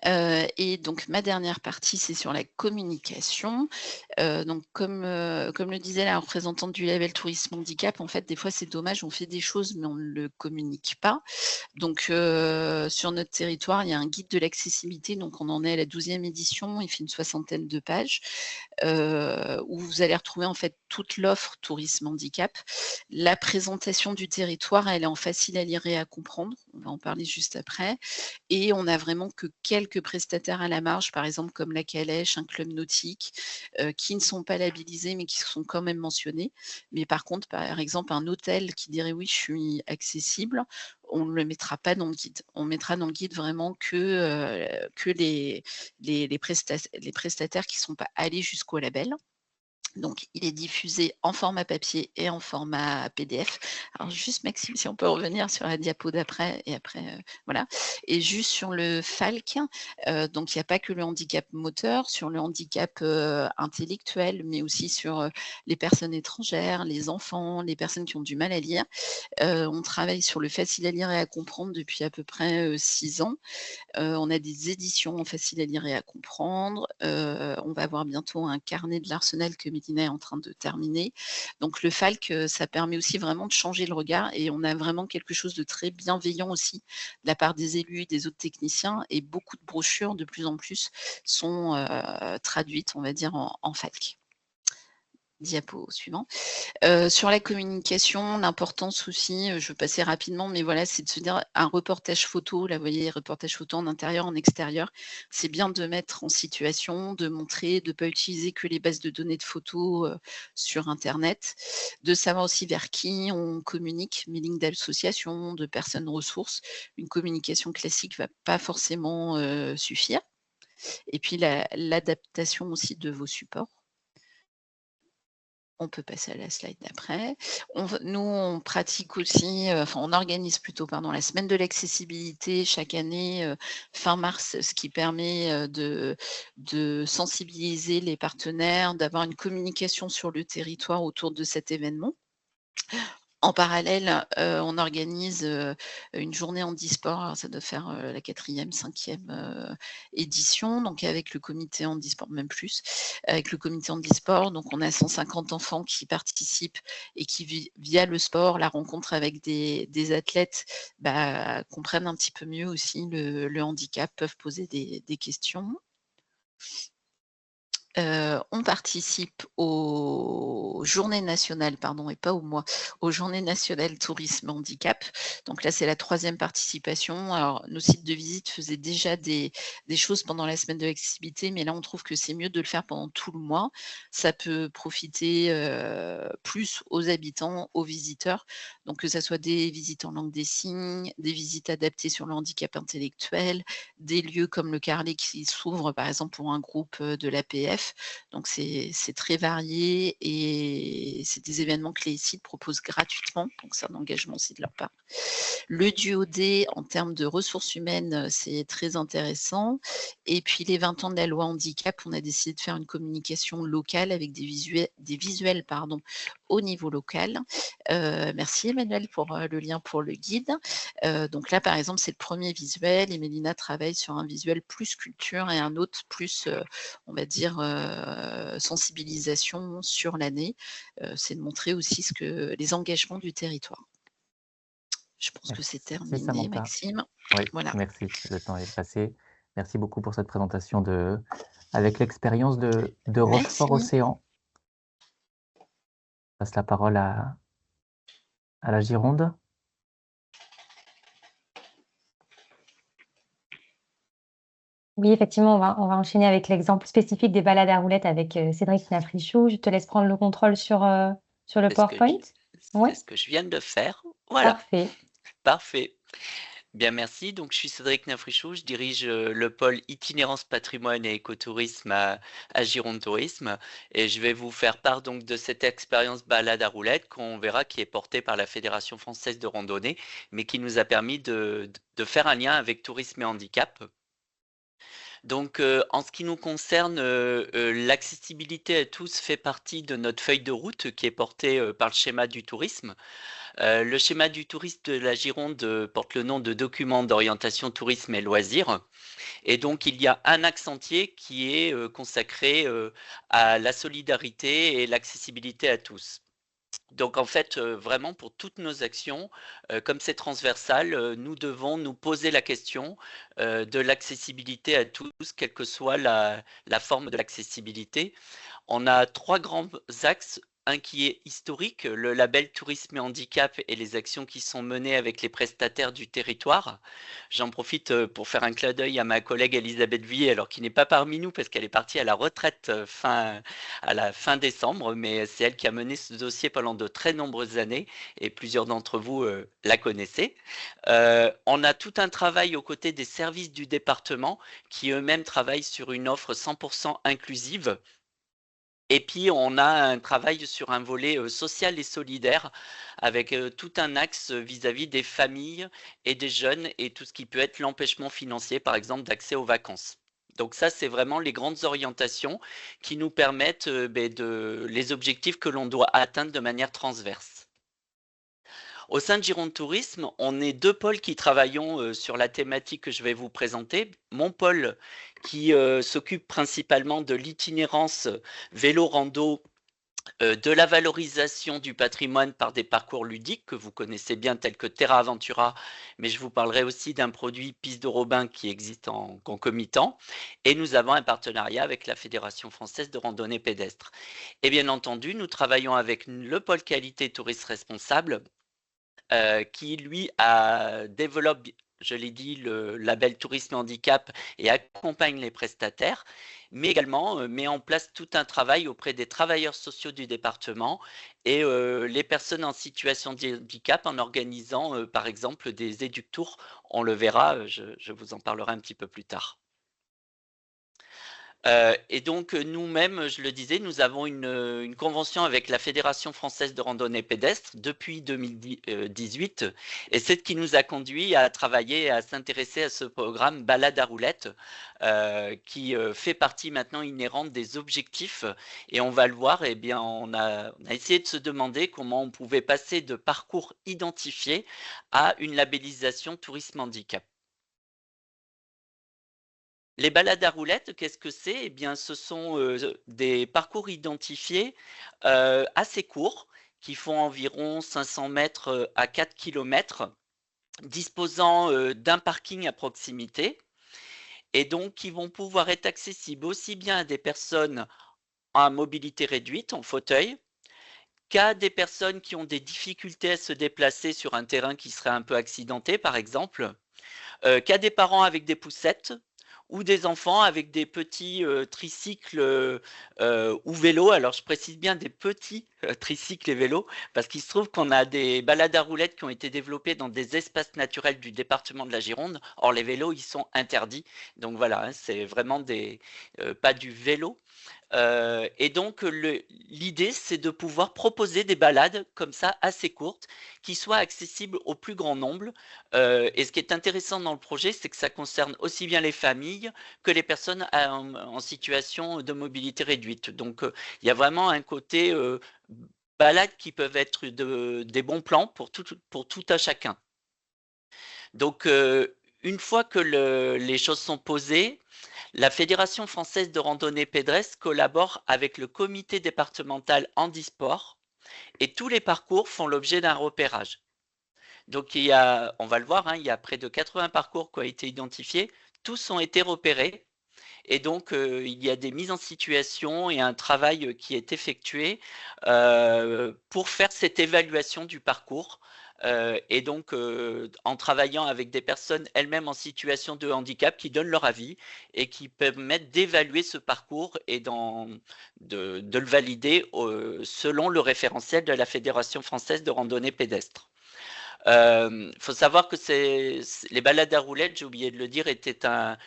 Et donc ma dernière partie, c'est sur la communication. Donc comme le disait la représentante du label tourisme handicap, en fait, des fois, c'est dommage, on fait des choses, mais on ne le communique pas. Donc sur notre territoire, il y a un guide de l'accessibilité, donc on en est à la 12e édition, il fait une 60aine de pages, où vous allez retrouver en fait toute l'offre tourisme handicap. La présentation du territoire, elle est en facile à lire et à comprendre, on va en parler juste après, et on n'a vraiment que quelques prestataires à la marge, par exemple comme la Calèche, un club nautique, qui ne sont pas labellisés mais qui sont quand même mentionnés. Mais par contre, par exemple, un hôtel qui dirait oui, je suis accessible, on ne le mettra pas dans le guide. On mettra dans le guide vraiment que les prestataires qui ne sont pas allés jusqu'au label. Donc, il est diffusé en format papier et en format PDF. Alors juste Maxime, si on peut revenir sur la diapo d'après et après, voilà. Et juste sur le FALC, donc il n'y a pas que le handicap moteur, sur le handicap intellectuel, mais aussi sur les personnes étrangères, les enfants, les personnes qui ont du mal à lire. On travaille sur le facile à lire et à comprendre depuis à peu près 6 ans. On a des éditions faciles à lire et à comprendre. On va avoir bientôt un carnet de l'arsenal que Mélina est en train de terminer. Donc le FALC, ça permet aussi vraiment de changer le regard et on a vraiment quelque chose de très bienveillant aussi de la part des élus, des autres techniciens et beaucoup de brochures de plus en plus sont traduites, on va dire, en FALC. Diapo suivant. Sur la communication, l'importance aussi, je vais passer rapidement, mais voilà, c'est de se dire un reportage photo, là vous voyez, reportage photo en intérieur, en extérieur, c'est bien de mettre en situation, de montrer, de ne pas utiliser que les bases de données de photos sur internet, de savoir aussi vers qui on communique, mes lignes d'association, de personnes ressources. Une communication classique ne va pas forcément suffire. Et puis l'adaptation aussi de vos supports. On peut passer à la slide d'après. Nous, on pratique aussi, enfin, on organise plutôt, pardon, la semaine de l'accessibilité chaque année, fin mars, ce qui permet de sensibiliser les partenaires, d'avoir une communication sur le territoire autour de cet événement. En parallèle, on organise une journée handisport, alors ça doit faire la 4e, 5e édition, donc avec le comité handisport, même plus, avec le comité handisport. Donc on a 150 enfants qui participent et qui, via le sport, la rencontre avec des athlètes, comprennent un petit peu mieux aussi le handicap, peuvent poser des questions. On participe aux Journées nationales, pardon, et pas au mois, aux Journées nationales tourisme handicap. Donc là, c'est la 3e participation. Alors, nos sites de visite faisaient déjà des choses pendant la semaine de l'accessibilité, mais là, on trouve que c'est mieux de le faire pendant tout le mois. Ça peut profiter plus aux habitants, aux visiteurs. Donc, que ça soit des visites en langue des signes, des visites adaptées sur le handicap intellectuel, des lieux comme le Carlet qui s'ouvre, par exemple, pour un groupe de l'APF. Donc c'est très varié et c'est des événements que les sites proposent gratuitement, donc c'est un engagement aussi de leur part. Le duodé, en termes de ressources humaines, c'est très intéressant. Et puis les 20 ans de la loi handicap, on a décidé de faire une communication locale avec des visuels au niveau local. Merci Emmanuel pour le lien pour le guide. Donc là, par exemple, c'est le premier visuel et Mélina travaille sur un visuel plus culture et un autre plus, on va dire, sensibilisation sur l'année. C'est de montrer aussi les engagements du territoire. Je pense que c'est terminé, Samantha. Maxime. Oui, voilà. merci, le temps est passé. Merci beaucoup pour cette présentation avec l'expérience de Rochefort-Océan. Je passe la parole à la Gironde. Oui, effectivement, on va enchaîner avec l'exemple spécifique des balades à roulettes avec Cédric Nafrichou. Je te laisse prendre le contrôle sur le PowerPoint. C'est ce que je viens de faire. Voilà. Parfait. Parfait. Bien, merci. Donc, je suis Cédric Nafrichou. Je dirige le pôle itinérance patrimoine et écotourisme à Gironde Tourisme. Et je vais vous faire part donc de cette expérience balade à roulettes qu'on verra qui est portée par la Fédération française de randonnée, mais qui nous a permis de faire un lien avec tourisme et handicap. Donc, en ce qui nous concerne, l'accessibilité à tous fait partie de notre feuille de route qui est portée par le schéma du tourisme. Le schéma du tourisme de la Gironde porte le nom de document d'orientation tourisme et loisirs. Et donc, il y a un axe entier qui est consacré à la solidarité et l'accessibilité à tous. Donc en fait, vraiment pour toutes nos actions, comme c'est transversal, nous devons nous poser la question de l'accessibilité à tous, quelle que soit la forme de l'accessibilité. On a 3 grands axes. Un qui est historique, le label tourisme et handicap et les actions qui sont menées avec les prestataires du territoire. J'en profite pour faire un clin d'œil à ma collègue Elisabeth Vuillet, alors qui n'est pas parmi nous parce qu'elle est partie à la retraite à la fin décembre, mais c'est elle qui a mené ce dossier pendant de très nombreuses années et plusieurs d'entre vous la connaissez. On a tout un travail aux côtés des services du département qui eux-mêmes travaillent sur une offre 100% inclusive Et puis, on a un travail sur un volet social et solidaire avec tout un axe vis-à-vis des familles et des jeunes et tout ce qui peut être l'empêchement financier, par exemple, d'accès aux vacances. Donc ça, c'est vraiment les grandes orientations qui nous permettent les objectifs que l'on doit atteindre de manière transverse. Au sein de Gironde Tourisme, on est 2 pôles qui travaillons sur la thématique que je vais vous présenter. Mon pôle qui s'occupe principalement de l'itinérance vélo-rando, de la valorisation du patrimoine par des parcours ludiques que vous connaissez bien, tels que Terra Aventura, mais je vous parlerai aussi d'un produit Piste de Robin qui existe en concomitant. Et nous avons un partenariat avec la Fédération française de randonnée pédestre. Et bien entendu, nous travaillons avec le pôle qualité tourisme responsable qui lui développe, je l'ai dit, le label Tourisme et Handicap et accompagne les prestataires, mais également met en place tout un travail auprès des travailleurs sociaux du département et les personnes en situation de handicap en organisant par exemple des éductours. On le verra, je vous en parlerai un petit peu plus tard. Et donc nous-mêmes, je le disais, nous avons une convention avec la Fédération française de randonnée pédestre depuis 2018 et c'est ce qui nous a conduit à travailler et à s'intéresser à ce programme Balade à roulettes qui fait partie maintenant inhérente des objectifs et on va le voir, eh bien, on a essayé de se demander comment on pouvait passer de parcours identifiés à une labellisation tourisme handicap. Les balades à roulettes, qu'est-ce que c'est? Eh bien, ce sont des parcours identifiés assez courts, qui font environ 500 mètres à 4 km, disposant d'un parking à proximité, et donc qui vont pouvoir être accessibles aussi bien à des personnes à mobilité réduite, en fauteuil, qu'à des personnes qui ont des difficultés à se déplacer sur un terrain qui serait un peu accidenté, par exemple, qu'à des parents avec des poussettes ou des enfants avec des petits tricycles ou vélos. Alors, je précise bien des petits tricycles et vélos, parce qu'il se trouve qu'on a des balades à roulettes qui ont été développées dans des espaces naturels du département de la Gironde. Or, les vélos, ils sont interdits. Donc voilà, hein, c'est vraiment pas du vélo. Et donc, l'idée, c'est de pouvoir proposer des balades comme ça, assez courtes, qui soient accessibles au plus grand nombre. Et ce qui est intéressant dans le projet, c'est que ça concerne aussi bien les familles que les personnes en situation de mobilité réduite. Donc, il y a vraiment un côté balades qui peuvent être des bons plans pour tout à chacun. Donc, une fois que les choses sont posées, la Fédération française de randonnée pédestre collabore avec le comité départemental handisport et tous les parcours font l'objet d'un repérage. Donc on va le voir, hein, il y a près de 80 parcours qui ont été identifiés, tous ont été repérés et donc il y a des mises en situation et un travail qui est effectué pour faire cette évaluation du parcours. Et donc, en travaillant avec des personnes elles-mêmes en situation de handicap qui donnent leur avis et qui permettent d'évaluer ce parcours et de le valider selon le référentiel de la Fédération française de randonnée pédestre. Faut savoir que les balades à roulettes, j'ai oublié de le dire, était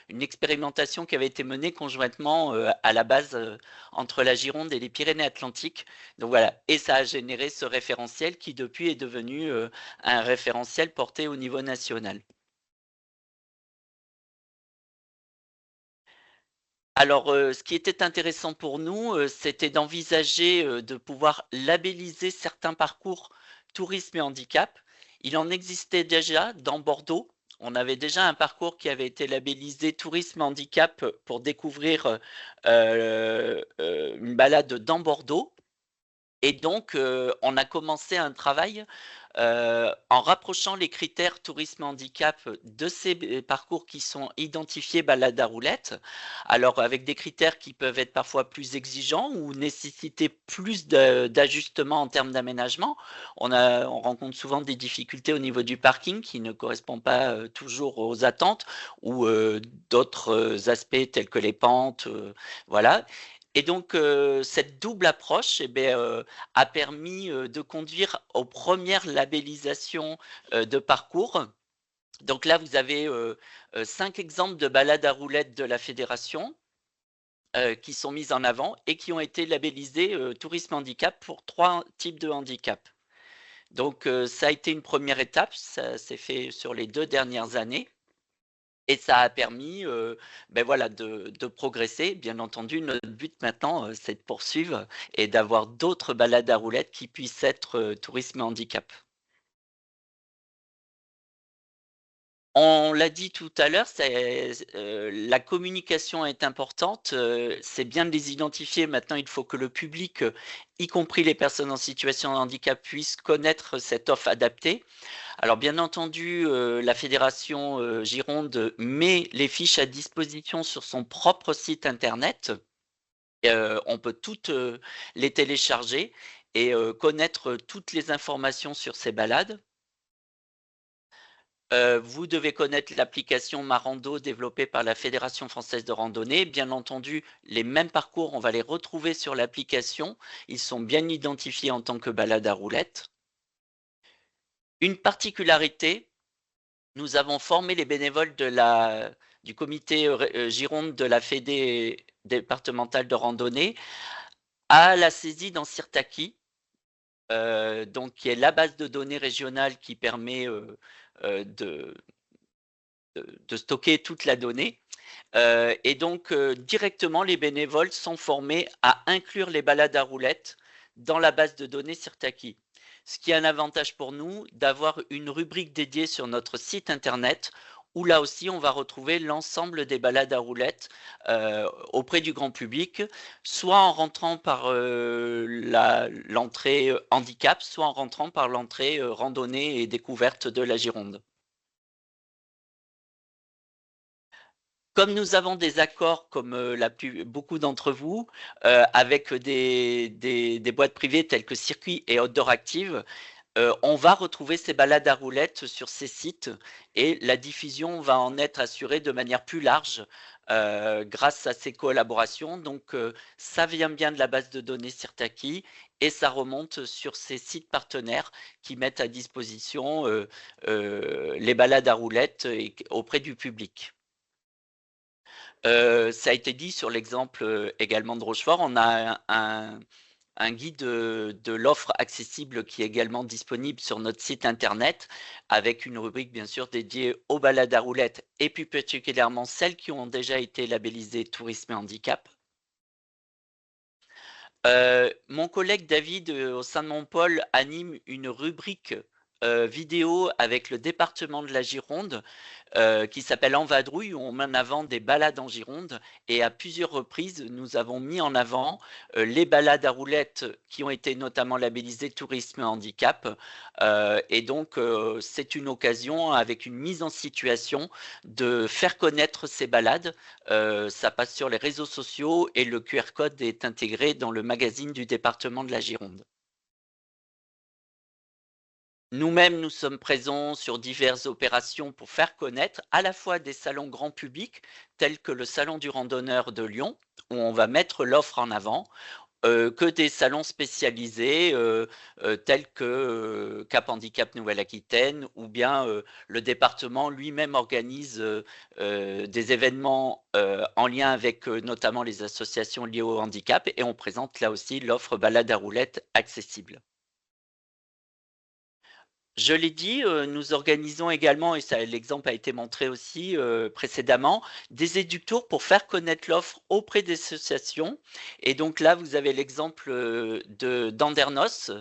une expérimentation qui avait été menée conjointement à la base entre la Gironde et les Pyrénées-Atlantiques. Donc voilà, et ça a généré ce référentiel qui depuis est devenu un référentiel porté au niveau national. Alors, ce qui était intéressant pour nous, c'était d'envisager de pouvoir labelliser certains parcours tourisme et handicap. Il en existait déjà dans Bordeaux. On avait déjà un parcours qui avait été labellisé tourisme handicap pour découvrir une balade dans Bordeaux. Et donc, on a commencé un travail en rapprochant les critères tourisme handicap de ces parcours qui sont identifiés balade à roulettes. Alors, avec des critères qui peuvent être parfois plus exigeants ou nécessiter plus d'ajustements en termes d'aménagement. On rencontre souvent des difficultés au niveau du parking qui ne correspondent pas toujours aux attentes ou d'autres aspects tels que les pentes. Voilà. Et donc, cette double approche a permis de conduire aux premières labellisations de parcours. Donc là, vous avez 5 exemples de balades à roulettes de la fédération. qui sont mises en avant et qui ont été labellisées tourisme handicap pour 3 types de handicap. Donc ça a été une première étape, ça s'est fait sur les 2 dernières années et ça a permis, voilà de progresser. Bien entendu, notre but maintenant, c'est de poursuivre et d'avoir d'autres balades à roulettes qui puissent être, tourisme handicap. On l'a dit tout à l'heure, la communication est importante, c'est bien de les identifier. Maintenant, il faut que le public, y compris les personnes en situation de handicap, puissent connaître cette offre adaptée. Alors bien entendu, la fédération, Gironde met les fiches à disposition sur son propre site internet. On peut toutes, les télécharger et connaître toutes les informations sur ces balades. Vous devez connaître l'application Marando développée par la Fédération française de randonnée. Bien entendu, les mêmes parcours, on va les retrouver sur l'application. Ils sont bien identifiés en tant que balade à roulettes. Une particularité, nous avons formé les bénévoles du comité Gironde de la Fédé départementale de randonnée à la saisie dans Sirtaki, donc qui est la base de données régionale qui permet de stocker toute la donnée. Et donc, directement, les bénévoles sont formés à inclure les balades à roulettes dans la base de données Sirtaki. Ce qui est un avantage pour nous d'avoir une rubrique dédiée sur notre site internet où là aussi on va retrouver l'ensemble des balades à roulettes auprès du grand public, soit en rentrant par l'entrée handicap, soit en rentrant par l'entrée randonnée et découverte de la Gironde. Comme nous avons des accords, comme beaucoup d'entre vous, avec des boîtes privées telles que Circuit et Outdoor Active, on va retrouver ces balades à roulettes sur ces sites et la diffusion va en être assurée de manière plus large grâce à ces collaborations. Donc, ça vient bien de la base de données Sirtaki et ça remonte sur ces sites partenaires qui mettent à disposition les balades à roulettes auprès du public. Ça a été dit sur l'exemple, également de Rochefort, on a un guide, de l'offre accessible qui est également disponible sur notre site internet avec une rubrique bien sûr dédiée aux balades à roulettes et plus particulièrement celles qui ont déjà été labellisées tourisme et handicap. Mon collègue David, au sein de mon pôle, anime une rubrique, vidéo avec le département de la Gironde, qui s'appelle En vadrouille, où on met en avant des balades en Gironde et à plusieurs reprises, nous avons mis en avant, les balades à roulettes qui ont été notamment labellisées tourisme handicap, et donc c'est une occasion avec une mise en situation de faire connaître ces balades. Ça passe sur les réseaux sociaux et le QR code est intégré dans le magazine du département de la Gironde. Nous-mêmes, nous sommes présents sur diverses opérations pour faire connaître à la fois des salons grand public, tels que le Salon du randonneur de Lyon, où on va mettre l'offre en avant, que des salons spécialisés, tels que, Cap Handicap Nouvelle-Aquitaine ou bien, le département lui-même organise, des événements, en lien avec, notamment les associations liées au handicap et on présente là aussi l'offre balade à roulettes accessible. Je l'ai dit, nous organisons également et ça l'exemple a été montré aussi, précédemment, des éductours pour faire connaître l'offre auprès des associations et donc là, vous avez l'exemple, d'Andernos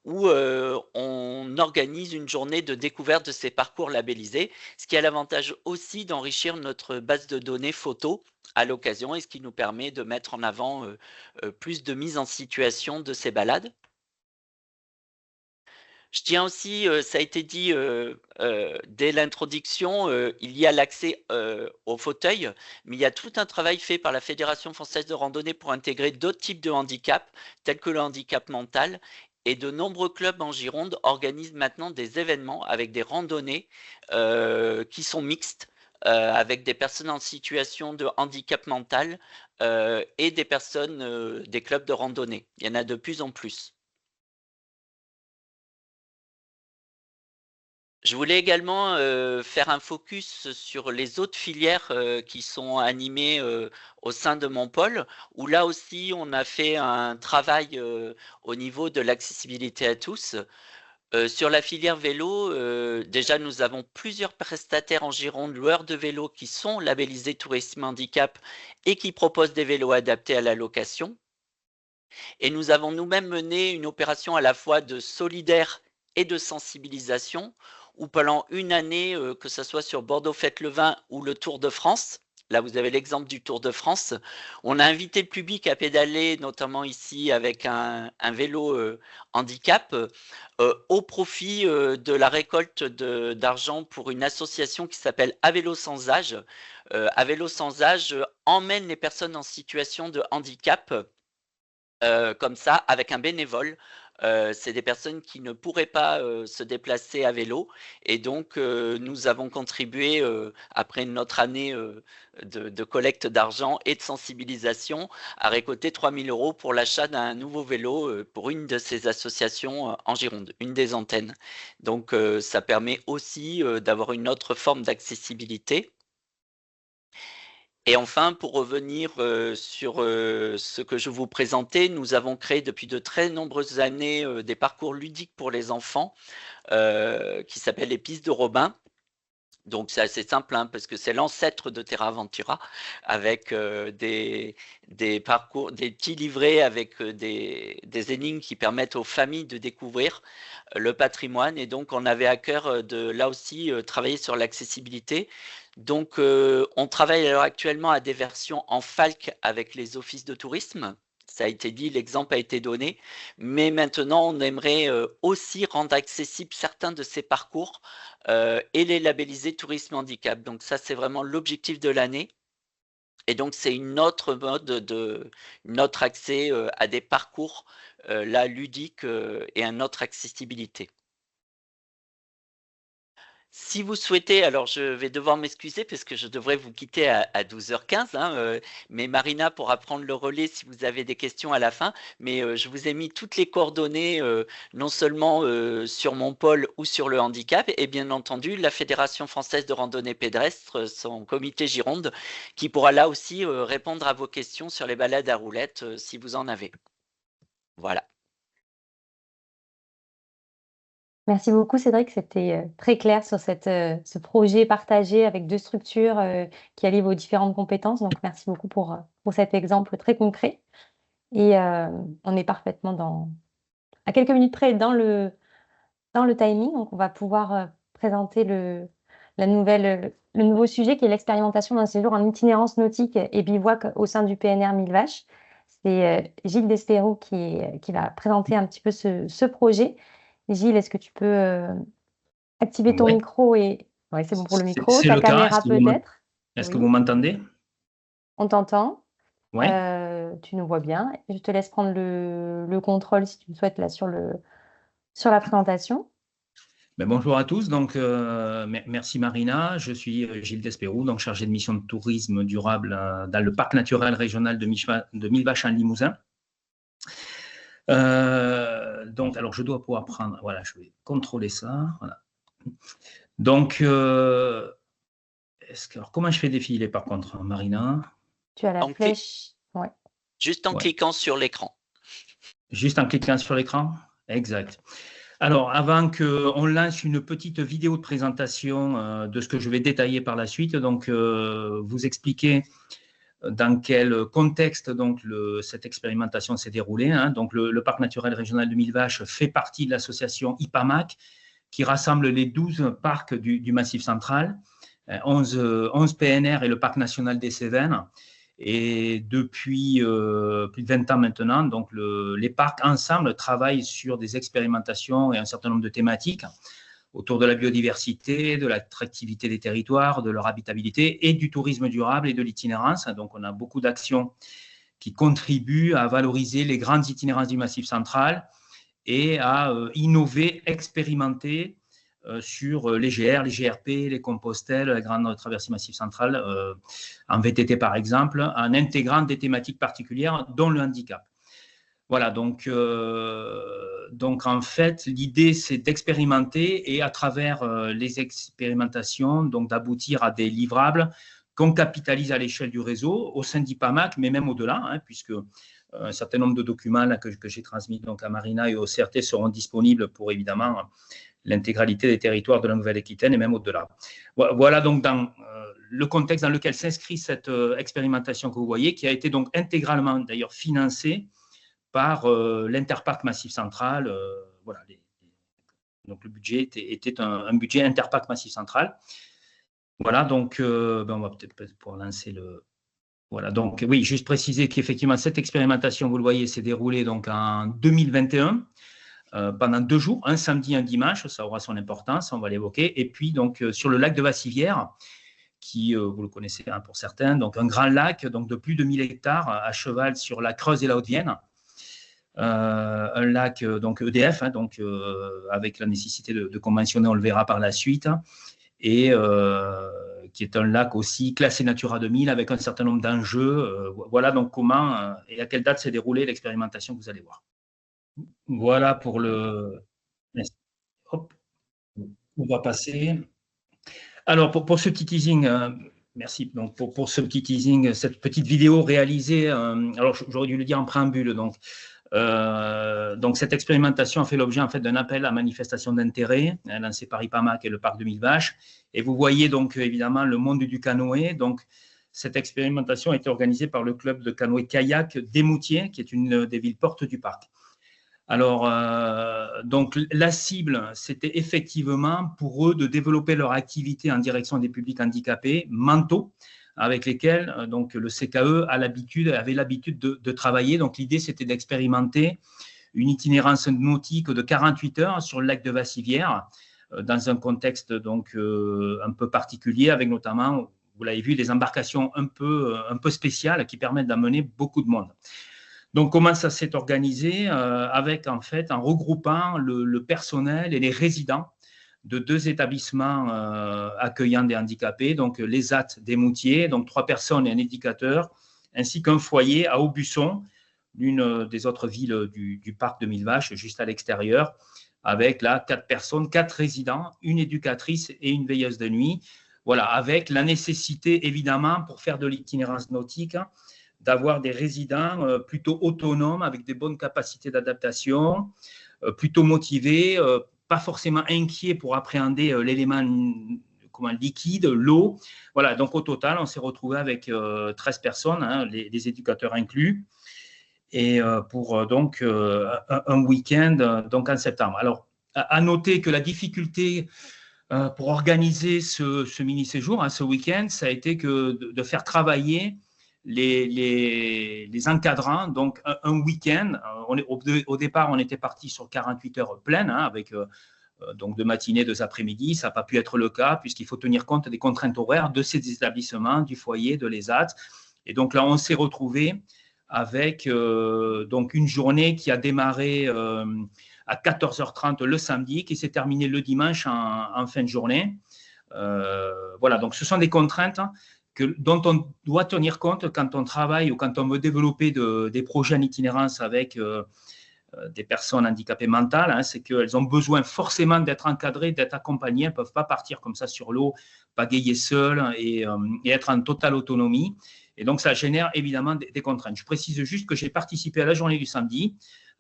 où, on organise une journée de découverte de ces parcours labellisés, ce qui a l'avantage aussi d'enrichir notre base de données photos à l'occasion et ce qui nous permet de mettre en avant, plus de mise en situation de ces balades. Je tiens aussi, ça a été dit, dès l'introduction, il y a l'accès, aux fauteuils, mais il y a tout un travail fait par la Fédération française de randonnée pour intégrer d'autres types de handicap, tels que le handicap mental et de nombreux clubs en Gironde organisent maintenant des événements avec des randonnées, qui sont mixtes, avec des personnes en situation de handicap mental, et des personnes, des clubs de randonnée. Il y en a de plus en plus. Je voulais également faire un focus sur les autres filières qui sont animées au sein de mon pôle, où là aussi on a fait un travail au niveau de l'accessibilité à tous. Sur la filière vélo, déjà nous avons plusieurs prestataires en Gironde, loueurs de vélos qui sont labellisés Tourisme Handicap et qui proposent des vélos adaptés à la location. Et nous avons nous-mêmes mené une opération à la fois de solidaire et de sensibilisation, où pendant une année, que ce soit sur Bordeaux Fête le Vin ou le Tour de France, là vous avez l'exemple du Tour de France, on a invité le public à pédaler, notamment ici avec un vélo handicap, au profit de la récolte d'argent pour une association qui s'appelle À Vélo Sans Âge. À Vélo Sans Âge emmène les personnes en situation de handicap comme ça, avec un bénévole. C'est des personnes qui ne pourraient pas se déplacer à vélo. Et donc, nous avons contribué, après notre année de collecte d'argent et de sensibilisation, à récolter 3 000 € pour l'achat d'un nouveau vélo pour une de ces associations en Gironde, une des antennes. Donc, ça permet aussi d'avoir une autre forme d'accessibilité. Et enfin, pour revenir sur ce que je vous présentais, nous avons créé depuis de très nombreuses années des parcours ludiques pour les enfants qui s'appellent les pistes de Robin. Donc c'est assez simple hein, parce que c'est l'ancêtre de Terra Aventura avec des parcours, des petits livrets avec des énigmes qui permettent aux familles de découvrir le patrimoine. Et donc on avait à cœur de là aussi travailler sur l'accessibilité. Donc on travaille alors actuellement à des versions en FALC avec les offices de tourisme. Ça a été dit, l'exemple a été donné, mais maintenant on aimerait aussi rendre accessibles certains de ces parcours et les labelliser Tourisme Handicap. Donc ça, c'est vraiment l'objectif de l'année. Et donc c'est une autre mode une autre accès à des parcours là ludiques et une autre accessibilité. Si vous souhaitez, alors je vais devoir m'excuser parce que je devrais vous quitter à 12h15, hein, mais Marina pourra prendre le relais si vous avez des questions à la fin. Mais je vous ai mis toutes les coordonnées, non seulement sur mon pôle ou sur le handicap, et bien entendu la Fédération française de randonnée pédestre, son comité Gironde, qui pourra là aussi répondre à vos questions sur les balades à roulettes si vous en avez. Voilà. Merci beaucoup, Cédric. C'était très clair sur ce projet partagé avec 2 structures qui allient vos différentes compétences. Donc, merci beaucoup pour cet exemple très concret. Et on est parfaitement à quelques minutes près dans le timing. Donc, on va pouvoir présenter le nouveau sujet qui est l'expérimentation d'un séjour en itinérance nautique et bivouac au sein du PNR Mille Vaches. C'est Gilles Despérou qui va présenter un petit peu ce projet. Gilles, est-ce que tu peux activer ton micro et... Oui, c'est bon pour le micro. C'est ta le caméra cas. peut-être. Est-ce que vous m'entendez? On t'entend. Oui. Tu nous vois bien. Je te laisse prendre le contrôle si tu le souhaites là sur la présentation. Bonjour à tous. Donc, merci Marina. Je suis Gilles Despérou, donc chargé de mission de tourisme durable dans le parc naturel régional de Mille Vaches en Limousin. Donc, alors je dois pouvoir prendre. Voilà, je vais contrôler ça. Voilà. Donc, alors, comment je fais défiler par contre, Marina? Tu as la flèche. Ouais. Juste en cliquant sur l'écran. Juste en cliquant sur l'écran? Exact. Alors, avant qu'on lance une petite vidéo de présentation de ce que je vais détailler par la suite, donc vous expliquer dans quel contexte donc, cette expérimentation s'est déroulée. Hein. Donc, le parc naturel régional de Mille Vaches fait partie de l'association IPAMAC, qui rassemble les 12 parcs du Massif central, 11 PNR et le parc national des Cévennes. Et depuis plus de 20 ans maintenant, donc les parcs ensemble travaillent sur des expérimentations et un certain nombre de thématiques autour de la biodiversité, de l'attractivité des territoires, de leur habitabilité et du tourisme durable et de l'itinérance. Donc, on a beaucoup d'actions qui contribuent à valoriser les grandes itinérances du Massif central et à innover, expérimenter sur les GR, les GRP, les compostelles, la grande traversée Massif central, en VTT par exemple, en intégrant des thématiques particulières, dont le handicap. Voilà, donc donc, en fait, l'idée, c'est d'expérimenter et à travers les expérimentations, donc d'aboutir à des livrables qu'on capitalise à l'échelle du réseau, au sein d'IPAMAC, mais même au-delà, hein, puisque un certain nombre de documents là, que j'ai transmis donc, à Marina et au CRT seront disponibles pour, évidemment, l'intégralité des territoires de la Nouvelle-Aquitaine et même au-delà. Voilà donc dans le contexte dans lequel s'inscrit cette expérimentation que vous voyez, qui a été donc intégralement d'ailleurs financée par l'Interparc Massif Central. Voilà, donc le budget était un budget Interparc Massif Central. Voilà, donc on va peut-être pouvoir lancer le… Voilà, donc oui, juste préciser qu'effectivement, cette expérimentation, vous le voyez, s'est déroulée donc en 2021, pendant 2 jours, un samedi, un dimanche, ça aura son importance, on va l'évoquer. Et puis, donc, sur le lac de Vassivière, qui, vous le connaissez hein, pour certains, donc un grand lac donc, de plus de 1000 hectares à cheval sur la Creuse et la Haute-Vienne. Un lac donc EDF, hein, donc, avec la nécessité de conventionner, on le verra par la suite, et qui est un lac aussi classé Natura 2000 avec un certain nombre d'enjeux. Voilà donc comment et à quelle date s'est déroulée l'expérimentation que vous allez voir. Voilà pour le… Hop, on va passer. Alors, pour ce petit teasing, merci. Donc, pour ce petit teasing, cette petite vidéo réalisée, alors j'aurais dû le dire en préambule, donc cette expérimentation a fait l'objet en fait d'un appel à manifestation d'intérêt lancé par IPAMAC et le Parc de Mille Vaches. Et vous voyez donc évidemment le monde du canoë. Donc, cette expérimentation a été organisée par le club de canoë-kayak d'Émoutier, qui est une des villes portes du parc. Alors, donc la cible, c'était effectivement pour eux de développer leur activité en direction des publics handicapés mentaux, avec lesquels donc, le CKE avait l'habitude de travailler. Donc, l'idée, c'était d'expérimenter une itinérance nautique de 48 heures sur le lac de Vassivière, dans un contexte donc, un peu particulier, avec notamment, vous l'avez vu, des embarcations un peu spéciales qui permettent d'amener beaucoup de monde. Donc, comment ça s'est organisé avec, en fait, en regroupant le personnel et les résidents de 2 établissements accueillant des handicapés, donc les AT d'Émoutier, donc 3 personnes et un éducateur, ainsi qu'un foyer à Aubusson, l'une des autres villes du parc de Mille Vaches, juste à l'extérieur, avec là 4 personnes, 4 résidents, une éducatrice et une veilleuse de nuit. Voilà, avec la nécessité, évidemment, pour faire de l'itinérance nautique, d'avoir des résidents plutôt autonomes, avec des bonnes capacités d'adaptation, plutôt motivés, pas forcément inquiets pour appréhender l'élément liquide, l'eau. Voilà, donc au total, on s'est retrouvé avec 13 personnes, hein, les éducateurs inclus, et pour donc un week-end donc en septembre. Alors, à noter que la difficulté pour organiser ce mini-séjour, hein, ce week-end, ça a été que de faire travailler les encadrants, donc un week-end. Au départ, on était parti sur 48 heures pleines, hein, avec donc 2 matinées, 2 après-midi. Ça n'a pas pu être le cas, puisqu'il faut tenir compte des contraintes horaires de ces établissements, du foyer, de l'ESAT. Et donc là, on s'est retrouvé avec donc une journée qui a démarré à 14h30 le samedi, qui s'est terminée le dimanche en fin de journée. Voilà, donc ce sont des contraintes dont on doit tenir compte quand on travaille ou quand on veut développer des projets en itinérance avec des personnes handicapées mentales, hein, c'est qu'elles ont besoin forcément d'être encadrées, d'être accompagnées. Elles ne peuvent pas partir comme ça sur l'eau, pagayer seules et être en totale autonomie. Et donc, ça génère évidemment des contraintes. Je précise juste que j'ai participé à la journée du samedi.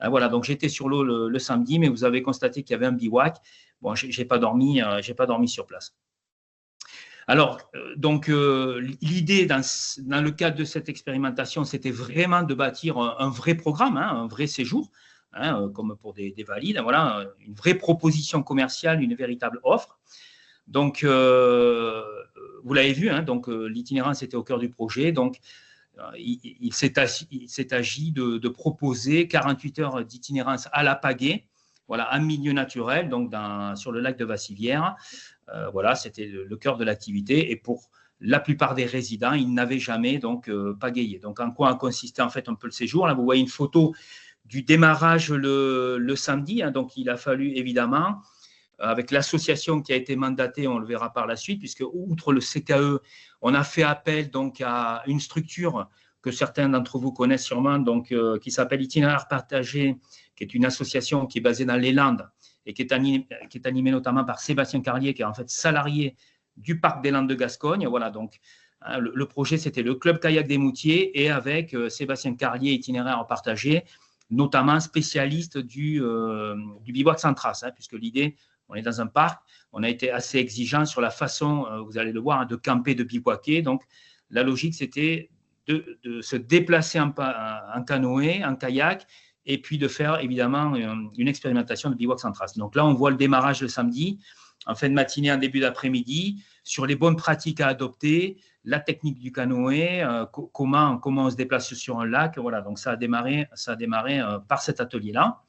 Voilà, donc j'étais sur l'eau le samedi, mais vous avez constaté qu'il y avait un bivouac. Bon, je n'ai pas dormi sur place. Alors, donc, l'idée dans le cadre de cette expérimentation, c'était vraiment de bâtir un vrai programme, hein, un vrai séjour, hein, comme pour des valides, voilà, une vraie proposition commerciale, une véritable offre. Donc, vous l'avez vu, hein, donc l'itinérance était au cœur du projet. Donc, il s'est agi de proposer 48 heures d'itinérance à la pagaie, voilà, en milieu naturel, donc sur le lac de Vassivière. Voilà, c'était le cœur de l'activité. Et pour la plupart des résidents, ils n'avaient jamais donc pagayé. Donc, en quoi a consisté en fait un peu le séjour? Là, vous voyez une photo du démarrage le samedi. Hein, donc, il a fallu évidemment, avec l'association qui a été mandatée, on le verra par la suite, puisque outre le CKE, on a fait appel donc à une structure que certains d'entre vous connaissent sûrement, donc, qui s'appelle Itinéraire partagé, qui est une association qui est basée dans les Landes et qui est animée notamment par Sébastien Carlier, qui est en fait salarié du parc des Landes de Gascogne. Voilà, donc le projet, c'était le Club Kayak des Moutiers et avec Sébastien Carlier, Itinéraire partagé, notamment spécialiste du bivouac sans trace, puisque l'idée, on est dans un parc, on a été assez exigeant sur la façon, vous allez le voir, de camper, de bivouaquer. Donc, la logique, c'était de se déplacer en canoë, en kayak, et puis de faire évidemment une expérimentation de bivouac sans trace. Donc là, on voit le démarrage le samedi, en fin de matinée, en début d'après-midi, sur les bonnes pratiques à adopter, la technique du canoë, comment on se déplace sur un lac. Voilà, donc ça a démarré par cet atelier-là.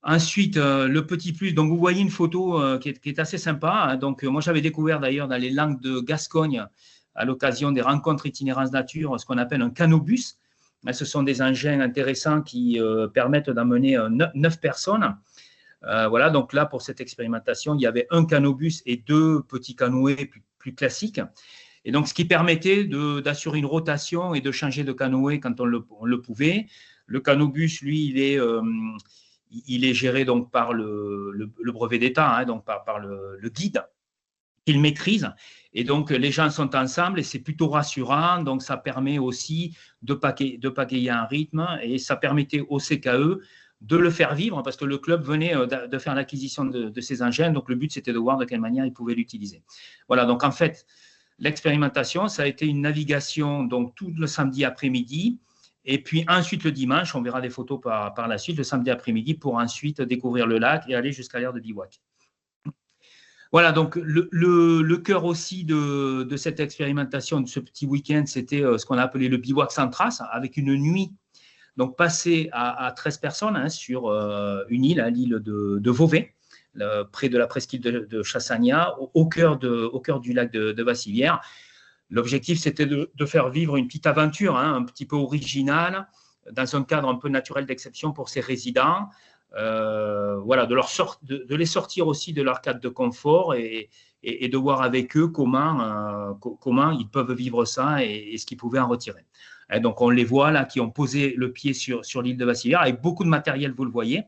Ensuite, le petit plus, donc vous voyez une photo qui est assez sympa. Donc, moi, j'avais découvert d'ailleurs dans les Landes de Gascogne, à l'occasion des rencontres itinérance nature, ce qu'on appelle un canobus. Ce sont des engins intéressants qui permettent d'amener 9 personnes. Voilà, donc là, pour cette expérimentation, il y avait un canobus et 2 petits canoës plus classiques. Et donc, ce qui permettait d'assurer une rotation et de changer de canoë quand on le pouvait. Le canobus, lui, il est géré donc par le brevet d'État, donc par le guide qu'il maîtrise. Et donc, les gens sont ensemble et c'est plutôt rassurant. Donc, ça permet aussi de pagayer un rythme et ça permettait au CKE de le faire vivre parce que le club venait de faire l'acquisition de ces engins. Donc, le but, c'était de voir de quelle manière ils pouvaient l'utiliser. Voilà, donc en fait, l'expérimentation, ça a été une navigation donc, tout le samedi après-midi. Et puis ensuite, le dimanche, on verra des photos par la suite, le samedi après-midi, pour ensuite découvrir le lac et aller jusqu'à l'aire de bivouac. Voilà, donc le cœur aussi de cette expérimentation, de ce petit week-end, c'était ce qu'on a appelé le bivouac sans trace, avec une nuit donc passée à 13 personnes sur une île, l'île de Vauvey, près de la presqu'île de Chassagna, au cœur du lac de Bassivière. L'objectif, c'était de faire vivre une petite aventure, un petit peu originale, dans un cadre un peu naturel d'exception pour ces résidents. Voilà, de les sortir aussi de leur cadre de confort et de voir avec eux comment ils peuvent vivre ça et ce qu'ils pouvaient en retirer. Et donc, on les voit là qui ont posé le pied sur l'île de Bassivière avec beaucoup de matériel, vous le voyez.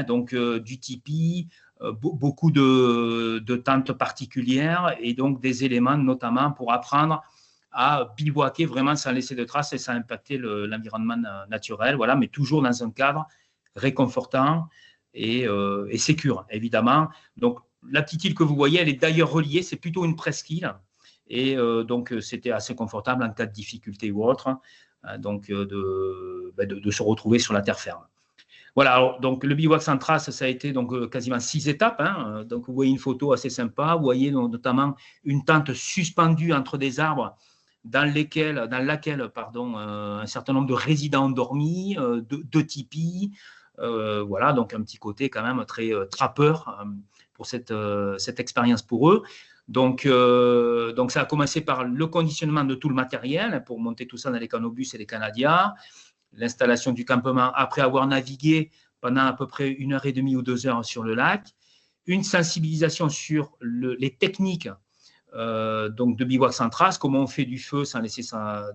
Donc, du tipi, beaucoup de tentes particulières et donc des éléments notamment pour apprendre à bivouaquer vraiment sans laisser de traces et sans impacter l'environnement naturel, voilà, mais toujours dans un cadre réconfortant et sécure, évidemment. Donc, la petite île que vous voyez, elle est d'ailleurs reliée, c'est plutôt une presqu'île et donc c'était assez confortable en cas de difficulté ou autre, donc de se retrouver sur la terre ferme. Voilà, alors, donc le bivouac sans trace, ça a été donc quasiment 6 étapes. Donc, vous voyez une photo assez sympa. Vous voyez notamment une tente suspendue entre des arbres dans laquelle un certain nombre de résidents ont dormi, de tipis. Voilà, donc un petit côté quand même très trappeur pour cette expérience pour eux. Donc, ça a commencé par le conditionnement de tout le matériel pour monter tout ça dans les canobus et les canadias. L'installation du campement après avoir navigué pendant à peu près 1h30 ou 2 heures sur le lac, une sensibilisation sur les techniques donc de bivouac sans trace, comment on fait du feu sans laisser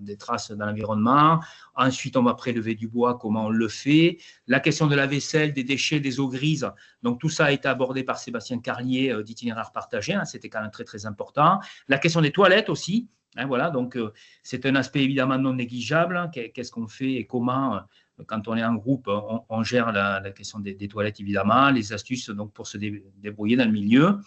des traces dans l'environnement. Ensuite, on va prélever du bois, comment on le fait. La question de la vaisselle, des déchets, des eaux grises. Donc, tout ça a été abordé par Sébastien Carlier d'Itinéraire partagé. C'était quand même très, très important. La question des toilettes aussi. Voilà, donc c'est un aspect évidemment non négligeable. Qu'est-ce qu'on fait et comment, quand on est en groupe, on gère la question des toilettes, évidemment, les astuces donc, pour se débrouiller dans le milieu.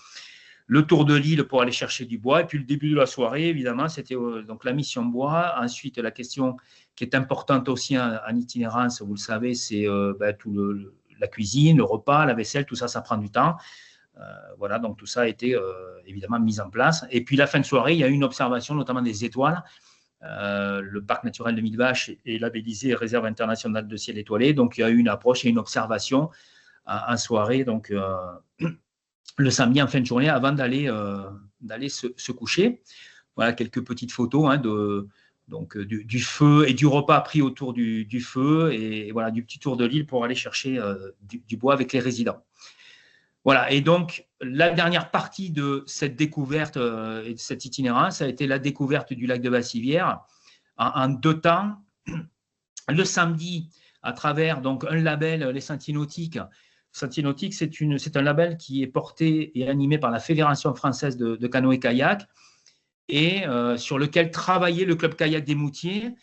Le tour de l'île pour aller chercher du bois. Et puis le début de la soirée, évidemment, c'était donc la mission bois. Ensuite, la question qui est importante aussi en itinérance, vous le savez, c'est la cuisine, le repas, la vaisselle, tout ça, ça prend du temps. Voilà, donc tout ça a été évidemment mis en place. Et puis la fin de soirée, il y a eu une observation, notamment des étoiles. Le parc naturel de Mille Vaches est labellisé Réserve internationale de ciel étoilé. Donc il y a eu une approche et une observation en soirée, donc le samedi en fin de journée, avant d'aller se coucher. Voilà quelques petites photos du feu et du repas pris autour du feu et voilà du petit tour de l'île pour aller chercher du bois avec les résidents. Voilà, et donc la dernière partie de cette découverte et de cette itinérance, ça a été la découverte du lac de Bassivière en 2 temps. Le samedi, à travers donc un label, les Sentiers Nautiques. Sentiers Nautiques, c'est un label qui est porté et animé par la Fédération française de canoë-kayak et sur lequel travaillait le Club Kayak des Moutiers.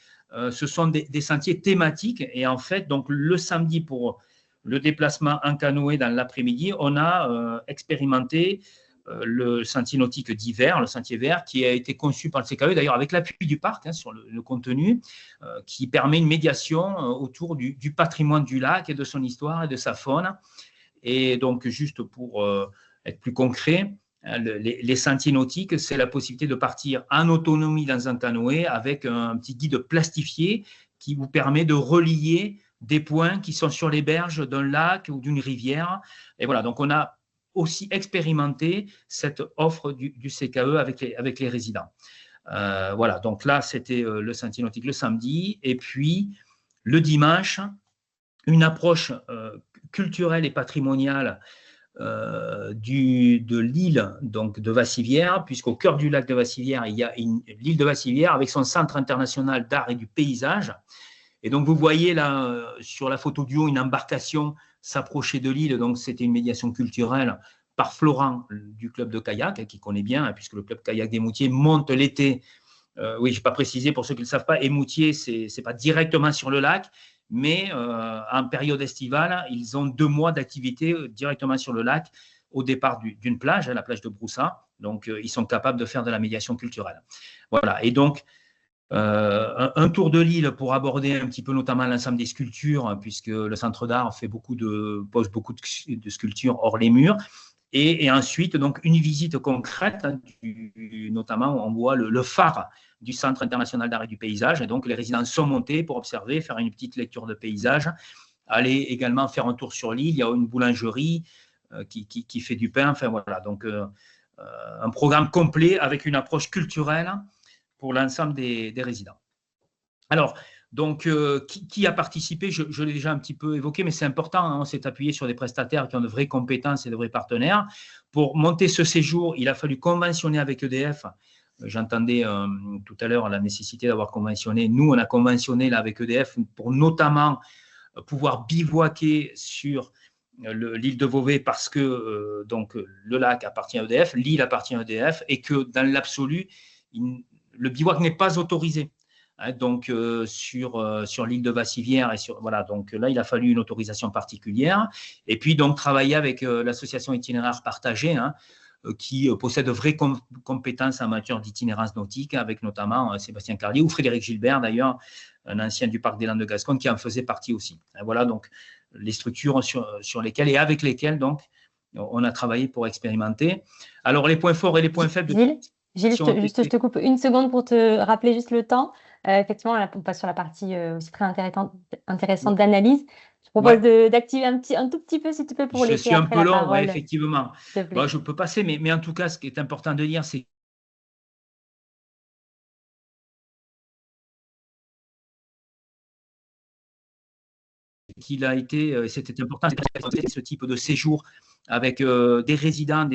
Ce sont des sentiers thématiques. Et en fait, donc, le samedi, pour le déplacement en canoë dans l'après-midi, on a expérimenté le sentier nautique d'hiver, le sentier vert, qui a été conçu par le CKE, d'ailleurs avec l'appui du parc sur le contenu, qui permet une médiation autour du patrimoine du lac et de son histoire et de sa faune. Et donc, juste pour être plus concret, les sentiers nautiques, c'est la possibilité de partir en autonomie dans un canoë avec un petit guide plastifié qui vous permet de relier des points qui sont sur les berges d'un lac ou d'une rivière. Et voilà, donc on a aussi expérimenter cette offre du CKE avec les résidents. Voilà, donc là, c'était le sentier nautique le samedi. Et puis, le dimanche, une approche culturelle et patrimoniale de l'île donc de Vassivière, puisqu'au cœur du lac de Vassivière, il y a l'île de Vassivière avec son centre international d'art et du paysage. Et donc, vous voyez là, sur la photo du haut, une embarcation s'approcher de l'île. Donc, c'était une médiation culturelle par Florent du club de kayak, qui connaît bien, puisque le club kayak des Moutiers monte l'été. Oui, je n'ai pas précisé pour ceux qui ne le savent pas, et Moutiers, ce n'est pas directement sur le lac, mais en période estivale, ils ont 2 mois d'activité directement sur le lac au départ d'une plage, la plage de Broussa. Donc, ils sont capables de faire de la médiation culturelle. Voilà, et donc, un tour de l'île pour aborder un petit peu notamment l'ensemble des sculptures, puisque le centre d'art pose beaucoup de sculptures hors les murs. Et ensuite, donc, une visite concrète, notamment on voit le phare du Centre international d'art et du paysage. Et donc, les résidents sont montés pour observer, faire une petite lecture de paysage, aller également faire un tour sur l'île. Il y a une boulangerie qui fait du pain. Enfin, voilà, donc un programme complet avec une approche culturelle pour l'ensemble des résidents. Alors, donc, qui a participé? Je l'ai déjà un petit peu évoqué, mais c'est important, hein, on s'est appuyé sur des prestataires qui ont de vraies compétences et de vrais partenaires. Pour monter ce séjour, il a fallu conventionner avec EDF. J'entendais tout à l'heure la nécessité d'avoir conventionné. Nous, on a conventionné là, avec EDF pour notamment pouvoir bivouaquer sur l'île de Beauvais parce que donc, le lac appartient à EDF, l'île appartient à EDF et que dans l'absolu, le bivouac n'est pas autorisé. Donc, sur l'île de Vassivière, voilà, donc là, il a fallu une autorisation particulière. Et puis, donc, travailler avec l'association Itinéraire Partagé, qui possède de vraies compétences en matière d'itinérance nautique, avec notamment Sébastien Carlier ou Frédéric Gilbert, d'ailleurs, un ancien du Parc des Landes de Gascogne, qui en faisait partie aussi. Voilà, donc, les structures sur lesquelles et avec lesquelles, donc, on a travaillé pour expérimenter. Alors, les points forts et les points faibles… Gilles, je te coupe une seconde pour te rappeler juste le temps. Effectivement, là, on passe sur la partie aussi très intéressante d'analyse. Je propose d'activer un tout petit peu, s'il te plaît, pour laisser après la parole. Je suis un peu long, effectivement. Bon, je peux passer, mais en tout cas, ce qui est important de dire, c'est qu'il a été, c'était important, ce type de séjour avec des résidents,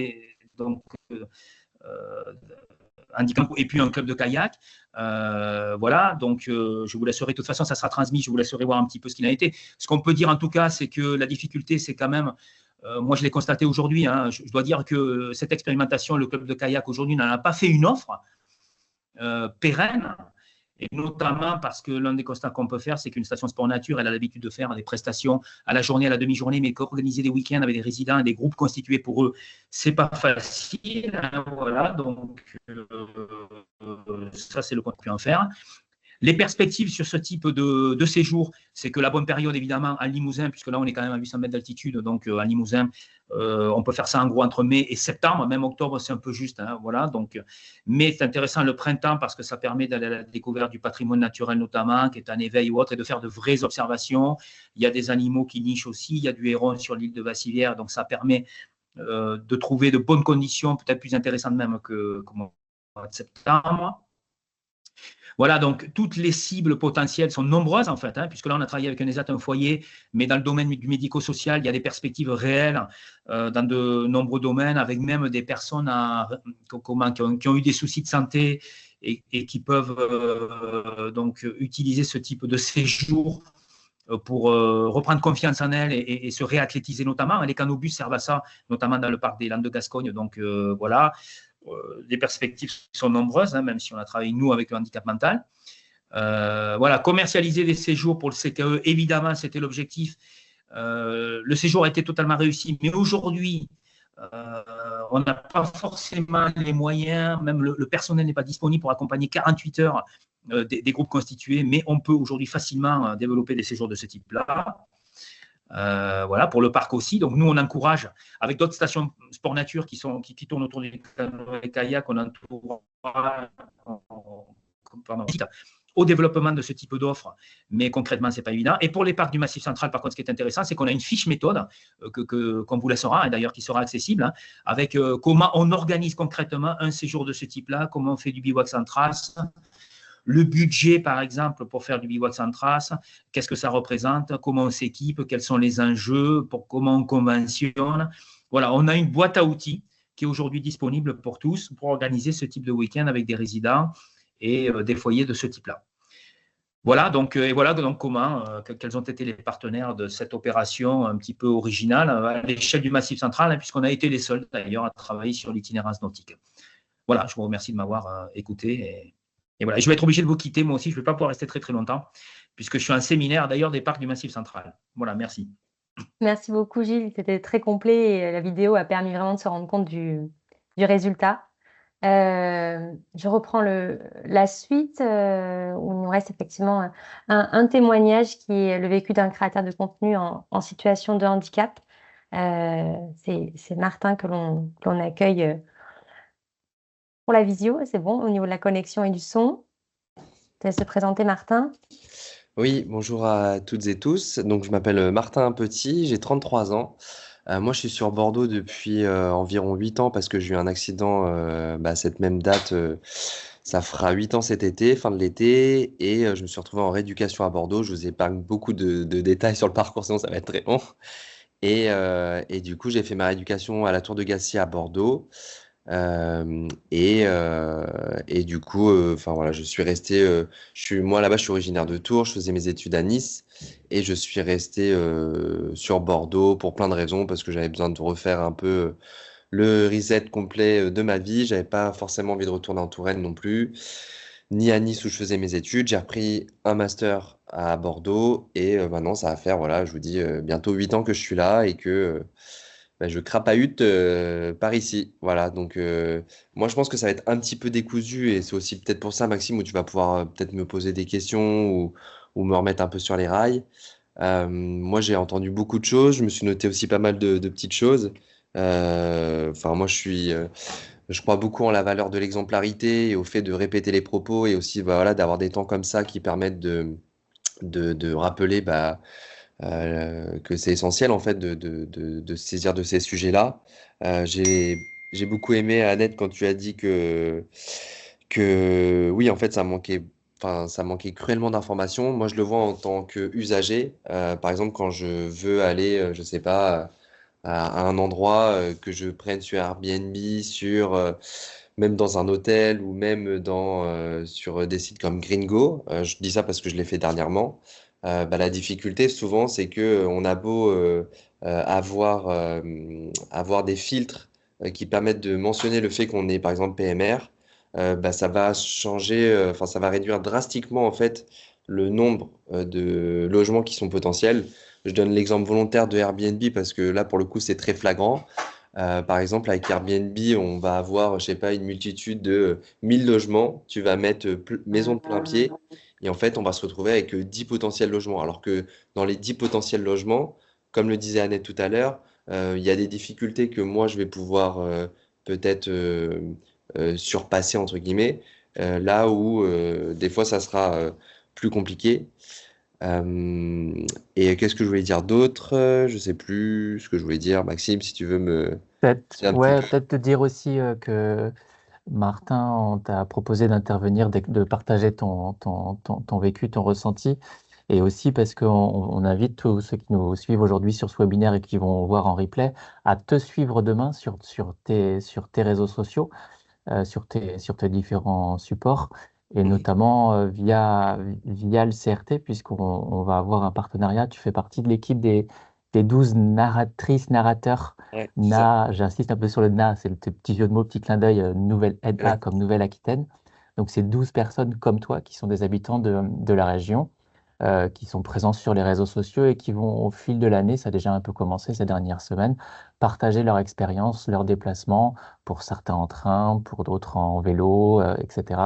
handicap et puis un club de kayak. Voilà, donc je vous laisserai, de toute façon, ça sera transmis, je vous laisserai voir un petit peu ce qu'il a été. Ce qu'on peut dire en tout cas, c'est que la difficulté, c'est quand même, moi je l'ai constaté aujourd'hui, je dois dire que cette expérimentation, le club de kayak aujourd'hui n'en a pas fait une offre pérenne. Et notamment parce que l'un des constats qu'on peut faire, c'est qu'une station sport nature, elle a l'habitude de faire des prestations à la journée, à la demi-journée, mais qu'organiser des week-ends avec des résidents et des groupes constitués pour eux, c'est pas facile. Voilà, donc ça, c'est le point qu'on peut en faire. Les perspectives sur ce type de séjour, c'est que la bonne période, évidemment, à Limousin, puisque là, on est quand même à 800 mètres d'altitude, donc à Limousin, on peut faire ça en gros entre mai et septembre, même octobre, c'est un peu juste. Voilà, donc, mais c'est intéressant le printemps parce que ça permet d'aller à la découverte du patrimoine naturel, notamment, qui est en éveil ou autre, et de faire de vraies observations. Il y a des animaux qui nichent aussi, il y a du héron sur l'île de Vassivière, donc ça permet de trouver de bonnes conditions, peut-être plus intéressantes même qu'au mois de septembre. Voilà, donc toutes les cibles potentielles sont nombreuses en fait, puisque là on a travaillé avec un ESAT, un foyer, mais dans le domaine du médico-social, il y a des perspectives réelles dans de nombreux domaines, avec même des personnes qui ont eu des soucis de santé et qui peuvent donc utiliser ce type de séjour pour reprendre confiance en elles et se réathlétiser notamment. Les canobus servent à ça, notamment dans le parc des Landes de Gascogne. Donc voilà, les perspectives sont nombreuses, hein, même si on a travaillé, nous, avec le handicap mental. Voilà, commercialiser des séjours pour le CTE, évidemment, c'était l'objectif. Le séjour a été totalement réussi, mais aujourd'hui, on n'a pas forcément les moyens, même le personnel n'est pas disponible pour accompagner 48 heures des groupes constitués, mais on peut aujourd'hui facilement développer des séjours de ce type-là. Voilà, pour le parc aussi. Donc, nous, on encourage, avec d'autres stations sport nature qui tournent autour du kayak, on encourage au développement de ce type d'offres, mais concrètement, ce n'est pas évident. Et pour les parcs du Massif central, par contre, ce qui est intéressant, c'est qu'on a une fiche méthode qu'on vous laissera, et d'ailleurs qui sera accessible, hein, avec comment on organise concrètement un séjour de ce type-là, comment on fait du bivouac sans trace, le budget, par exemple, pour faire du bivouac sans trace, qu'est-ce que ça représente, comment on s'équipe, quels sont les enjeux, comment on conventionne. Voilà, on a une boîte à outils qui est aujourd'hui disponible pour tous pour organiser ce type de week-end avec des résidents et des foyers de ce type-là. Voilà, donc, quels ont été les partenaires de cette opération un petit peu originale à l'échelle du Massif central, hein, puisqu'on a été les seuls d'ailleurs à travailler sur l'itinérance nautique. Voilà, je vous remercie de m'avoir écouté. Et voilà, je vais être obligé de vous quitter, moi aussi, je ne vais pas pouvoir rester très très longtemps, puisque je suis un séminaire d'ailleurs des parcs du Massif central. Voilà, merci. Merci beaucoup, Gilles. C'était très complet et la vidéo a permis vraiment de se rendre compte du résultat. Je reprends la suite où il nous reste effectivement un témoignage qui est le vécu d'un créateur de contenu en situation de handicap. C'est Martin que l'on accueille pour la visio. C'est bon au niveau de la connexion et du son. Tu laisses te présenter, Martin. Oui, bonjour à toutes et tous. Donc, je m'appelle Martin Petit, j'ai 33 ans. Moi, je suis sur Bordeaux depuis environ 8 ans parce que j'ai eu un accident à cette même date. Ça fera 8 ans cet été, fin de l'été, et je me suis retrouvé en rééducation à Bordeaux. Je vous épargne beaucoup de détails sur le parcours, sinon ça va être très long. Et du coup, j'ai fait ma rééducation à la Tour de Gassier à Bordeaux. Et du coup, voilà, je suis resté. Moi là-bas, je suis originaire de Tours. Je faisais mes études à Nice et je suis resté sur Bordeaux pour plein de raisons parce que j'avais besoin de refaire un peu le reset complet de ma vie. J'avais pas forcément envie de retourner en Touraine non plus, ni à Nice où je faisais mes études. J'ai repris un master à Bordeaux et maintenant, ça va faire, voilà, je vous dis, bientôt 8 ans que je suis là et que je crapahute par ici. Voilà, donc moi je pense que ça va être un petit peu décousu et c'est aussi peut-être pour ça, Maxime, où tu vas pouvoir peut-être me poser des questions ou me remettre un peu sur les rails. Moi j'ai entendu beaucoup de choses, je me suis noté aussi pas mal de petites choses. Moi je crois beaucoup en la valeur de l'exemplarité et au fait de répéter les propos et aussi voilà, d'avoir des temps comme ça qui permettent de rappeler que c'est essentiel en fait de se saisir de ces sujets-là. J'ai beaucoup aimé, Annette, quand tu as dit que oui, en fait, ça manquait cruellement d'informations. Moi, je le vois en tant qu'usager. Par exemple, quand je veux aller, je sais pas, à un endroit que je prenne sur Airbnb, même dans un hôtel ou même sur des sites comme Gringo. Je dis ça parce que je l'ai fait dernièrement. La difficulté, souvent, c'est que on a beau avoir des filtres qui permettent de mentionner le fait qu'on est, par exemple, PMR, ça va changer, ça va réduire drastiquement, en fait, le nombre de logements qui sont potentiels. Je donne l'exemple volontaire de Airbnb parce que là, pour le coup, c'est très flagrant. Par exemple, avec Airbnb, on va avoir, je sais pas, une multitude de 1000 logements. Tu vas mettre maison de plein pied. Et en fait, on va se retrouver avec 10 potentiels logements. Alors que dans les 10 potentiels logements, comme le disait Annette tout à l'heure, il y a des difficultés que moi, je vais pouvoir peut-être surpasser, entre guillemets, là où des fois, ça sera plus compliqué. Et qu'est-ce que je voulais dire d'autre? Je sais plus ce que je voulais dire. Maxime, si tu veux me... Peut-être te dire aussi que Martin, on t'a proposé d'intervenir, de partager ton vécu, ton ressenti, et aussi parce qu'on invite tous ceux qui nous suivent aujourd'hui sur ce webinaire et qui vont voir en replay à te suivre demain sur tes réseaux sociaux. sur tes différents supports, et Mhm. notamment via le CRT, puisqu'on va avoir un partenariat. Tu fais partie de l'équipe des 12 narratrices, narrateurs. Ouais, c'est ça. J'insiste un peu sur le NA, c'est le petit jeu de mots, petit clin d'œil, nouvelle NA Ouais. comme Nouvelle-Aquitaine. Donc, c'est 12 personnes comme toi qui sont des habitants de la région, qui sont présents sur les réseaux sociaux et qui vont, au fil de l'année, ça a déjà un peu commencé ces dernières semaines, partager leur expérience, leurs déplacements, pour certains en train, pour d'autres en vélo, etc.,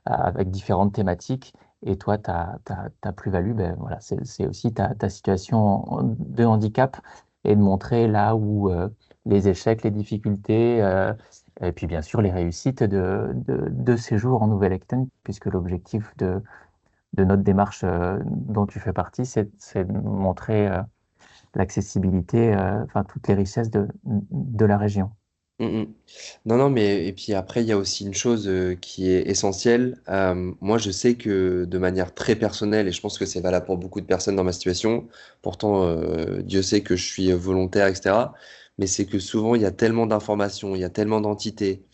avec différentes thématiques. Et toi, ta plus-value, ben, voilà, c'est aussi ta situation de handicap et de montrer là où les échecs, les difficultés, et puis bien sûr les réussites de séjour en Nouvelle-Aquitaine, puisque l'objectif de notre démarche dont tu fais partie, c'est de montrer l'accessibilité, enfin toutes les richesses de la région. Mhm. Non, non, mais et puis après, il y a aussi une chose qui est essentielle. Moi, je sais que de manière très personnelle, et je pense que c'est valable pour beaucoup de personnes dans ma situation, pourtant, Dieu sait que je suis volontaire, etc. Mais c'est que souvent, il y a tellement d'informations, il y a tellement d'entités,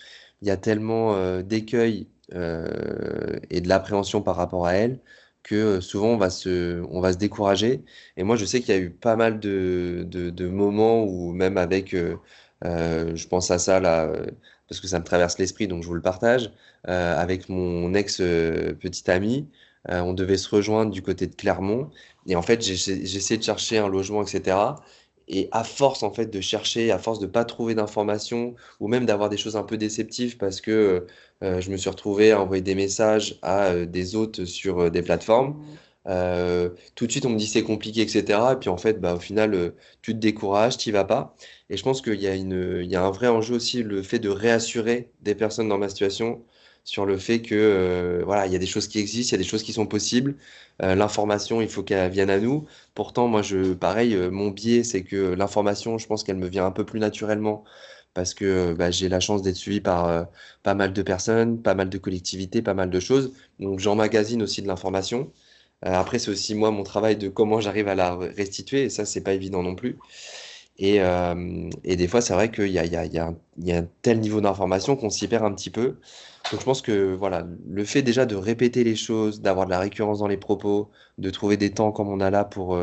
il y a tellement d'écueils et de l'appréhension par rapport à elles, que souvent, on va se décourager. Et moi, je sais qu'il y a eu pas mal de moments où même avec... je pense à ça là, parce que ça me traverse l'esprit, donc je vous le partage. Avec mon ex petite amie, on devait se rejoindre du côté de Clermont. Et en fait, j'essayé de chercher un logement, etc. Et à force en fait de chercher, à force de pas trouver d'informations, ou même d'avoir des choses un peu déceptives, parce que je me suis retrouvé à envoyer des messages à des hôtes sur des plateformes. Tout de suite, on me dit c'est compliqué, etc. Et puis en fait, bah, au final, tu te décourages, tu vas pas. Et je pense qu'il y a un vrai enjeu aussi, le fait de réassurer des personnes dans ma situation sur le fait que voilà, il y a des choses qui existent, il y a des choses qui sont possibles. L'information, il faut qu'elle vienne à nous. Pourtant, moi, pareil, mon biais, c'est que l'information, je pense qu'elle me vient un peu plus naturellement parce que bah, j'ai la chance d'être suivi par pas mal de personnes, pas mal de collectivités, pas mal de choses. Donc, j'emmagasine aussi de l'information. Après, c'est aussi moi mon travail de comment j'arrive à la restituer, et ça, c'est pas évident non plus. Et des fois, c'est vrai qu'il y a, il y a, il y a il y a un tel niveau d'information qu'on s'y perd un petit peu. Donc je pense que voilà, le fait déjà de répéter les choses, d'avoir de la récurrence dans les propos, de trouver des temps comme on a là pour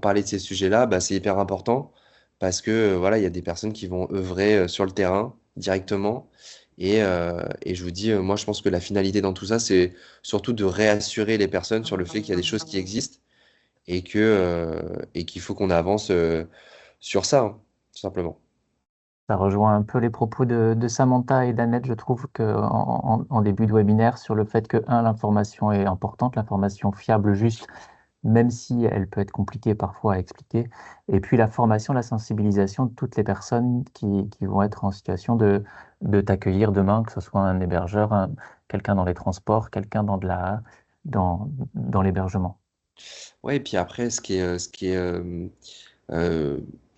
parler de ces sujets-là, bah, c'est hyper important parce que voilà, il y a des personnes qui vont œuvrer sur le terrain directement. Et je vous dis, moi je pense que la finalité dans tout ça, c'est surtout de réassurer les personnes sur le fait qu'il y a des choses qui existent et qu'il faut qu'on avance sur ça, hein, tout simplement. Ça rejoint un peu les propos de Samantha et d'Annette, je trouve, en début de webinaire, sur le fait que, l'information est importante, l'information fiable, juste, même si elle peut être compliquée parfois à expliquer. Et puis la formation, la sensibilisation de toutes les personnes qui vont être en situation de t'accueillir demain, que ce soit un hébergeur, quelqu'un dans les transports, quelqu'un dans l'hébergement. Ouais, et puis après, ce qui est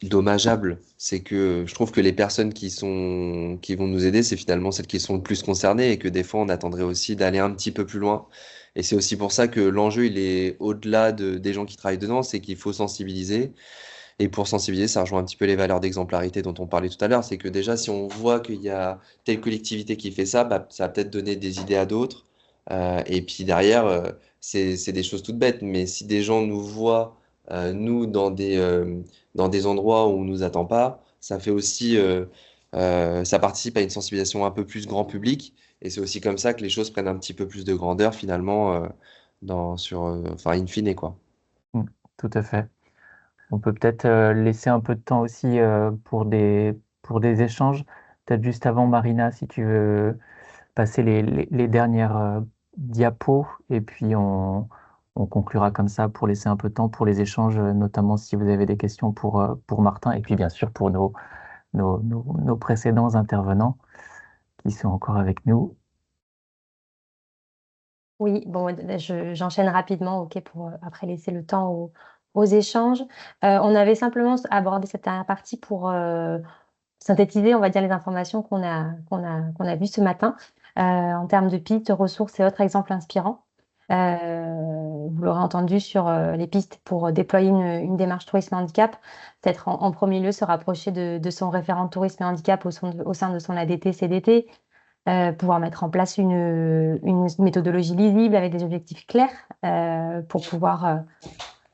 dommageable, c'est que je trouve que les personnes qui vont nous aider, c'est finalement celles qui sont le plus concernées et que des fois, on attendrait aussi d'aller un petit peu plus loin. Et c'est aussi pour ça que l'enjeu, il est au-delà des gens qui travaillent dedans, c'est qu'il faut sensibiliser. Et pour sensibiliser, ça rejoint un petit peu les valeurs d'exemplarité dont on parlait tout à l'heure. C'est que déjà, si on voit qu'il y a telle collectivité qui fait ça, bah, ça va peut-être donner des idées à d'autres. Et puis derrière, c'est des choses toutes bêtes. Mais si des gens nous voient, nous, dans des endroits où on nous attend pas, ça fait aussi, ça participe à une sensibilisation un peu plus grand public. Et c'est aussi comme ça que les choses prennent un petit peu plus de grandeur finalement, enfin, in fine, quoi. Mm, tout à fait. On peut peut-être laisser un peu de temps aussi pour des échanges. Peut-être juste avant, Marina, si tu veux passer les dernières diapos, et puis on conclura comme ça pour laisser un peu de temps pour les échanges, notamment si vous avez des questions pour Martin, et puis bien sûr pour nos précédents intervenants qui sont encore avec nous. Oui, bon, j'enchaîne rapidement, ok, pour après laisser le temps aux échanges. On avait simplement abordé cette dernière partie pour synthétiser, on va dire, les informations qu'on a vues ce matin en termes de pistes, ressources et autres exemples inspirants. Vous l'aurez entendu sur les pistes pour déployer une démarche tourisme et handicap. Peut-être en premier lieu se rapprocher de son référent tourisme et handicap au sein de son ADT, CDT. pouvoir mettre en place une méthodologie lisible avec des objectifs clairs pour pouvoir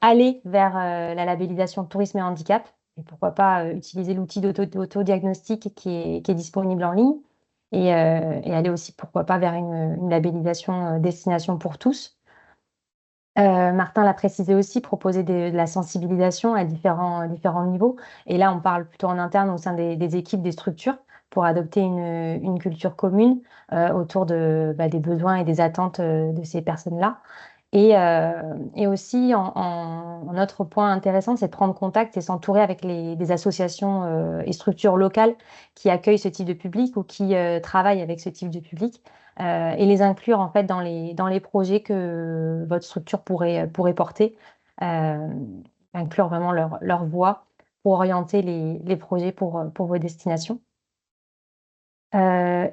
aller vers la labellisation tourisme et handicap. Et pourquoi pas utiliser l'outil d'autodiagnostic qui est disponible en ligne et aller aussi, pourquoi pas, vers une labellisation destination pour tous. Martin l'a précisé aussi, proposer de la sensibilisation à différents niveaux. Et là, on parle plutôt en interne au sein des équipes, des structures, pour adopter une culture commune autour des besoins et des attentes de ces personnes-là. Et aussi, un autre point intéressant, c'est de prendre contact et s'entourer avec des associations et structures locales qui accueillent ce type de public ou qui travaillent avec ce type de public et les inclure en fait dans les projets que votre structure pourrait porter, euh, inclure vraiment leur voix pour orienter les projets pour vos destinations.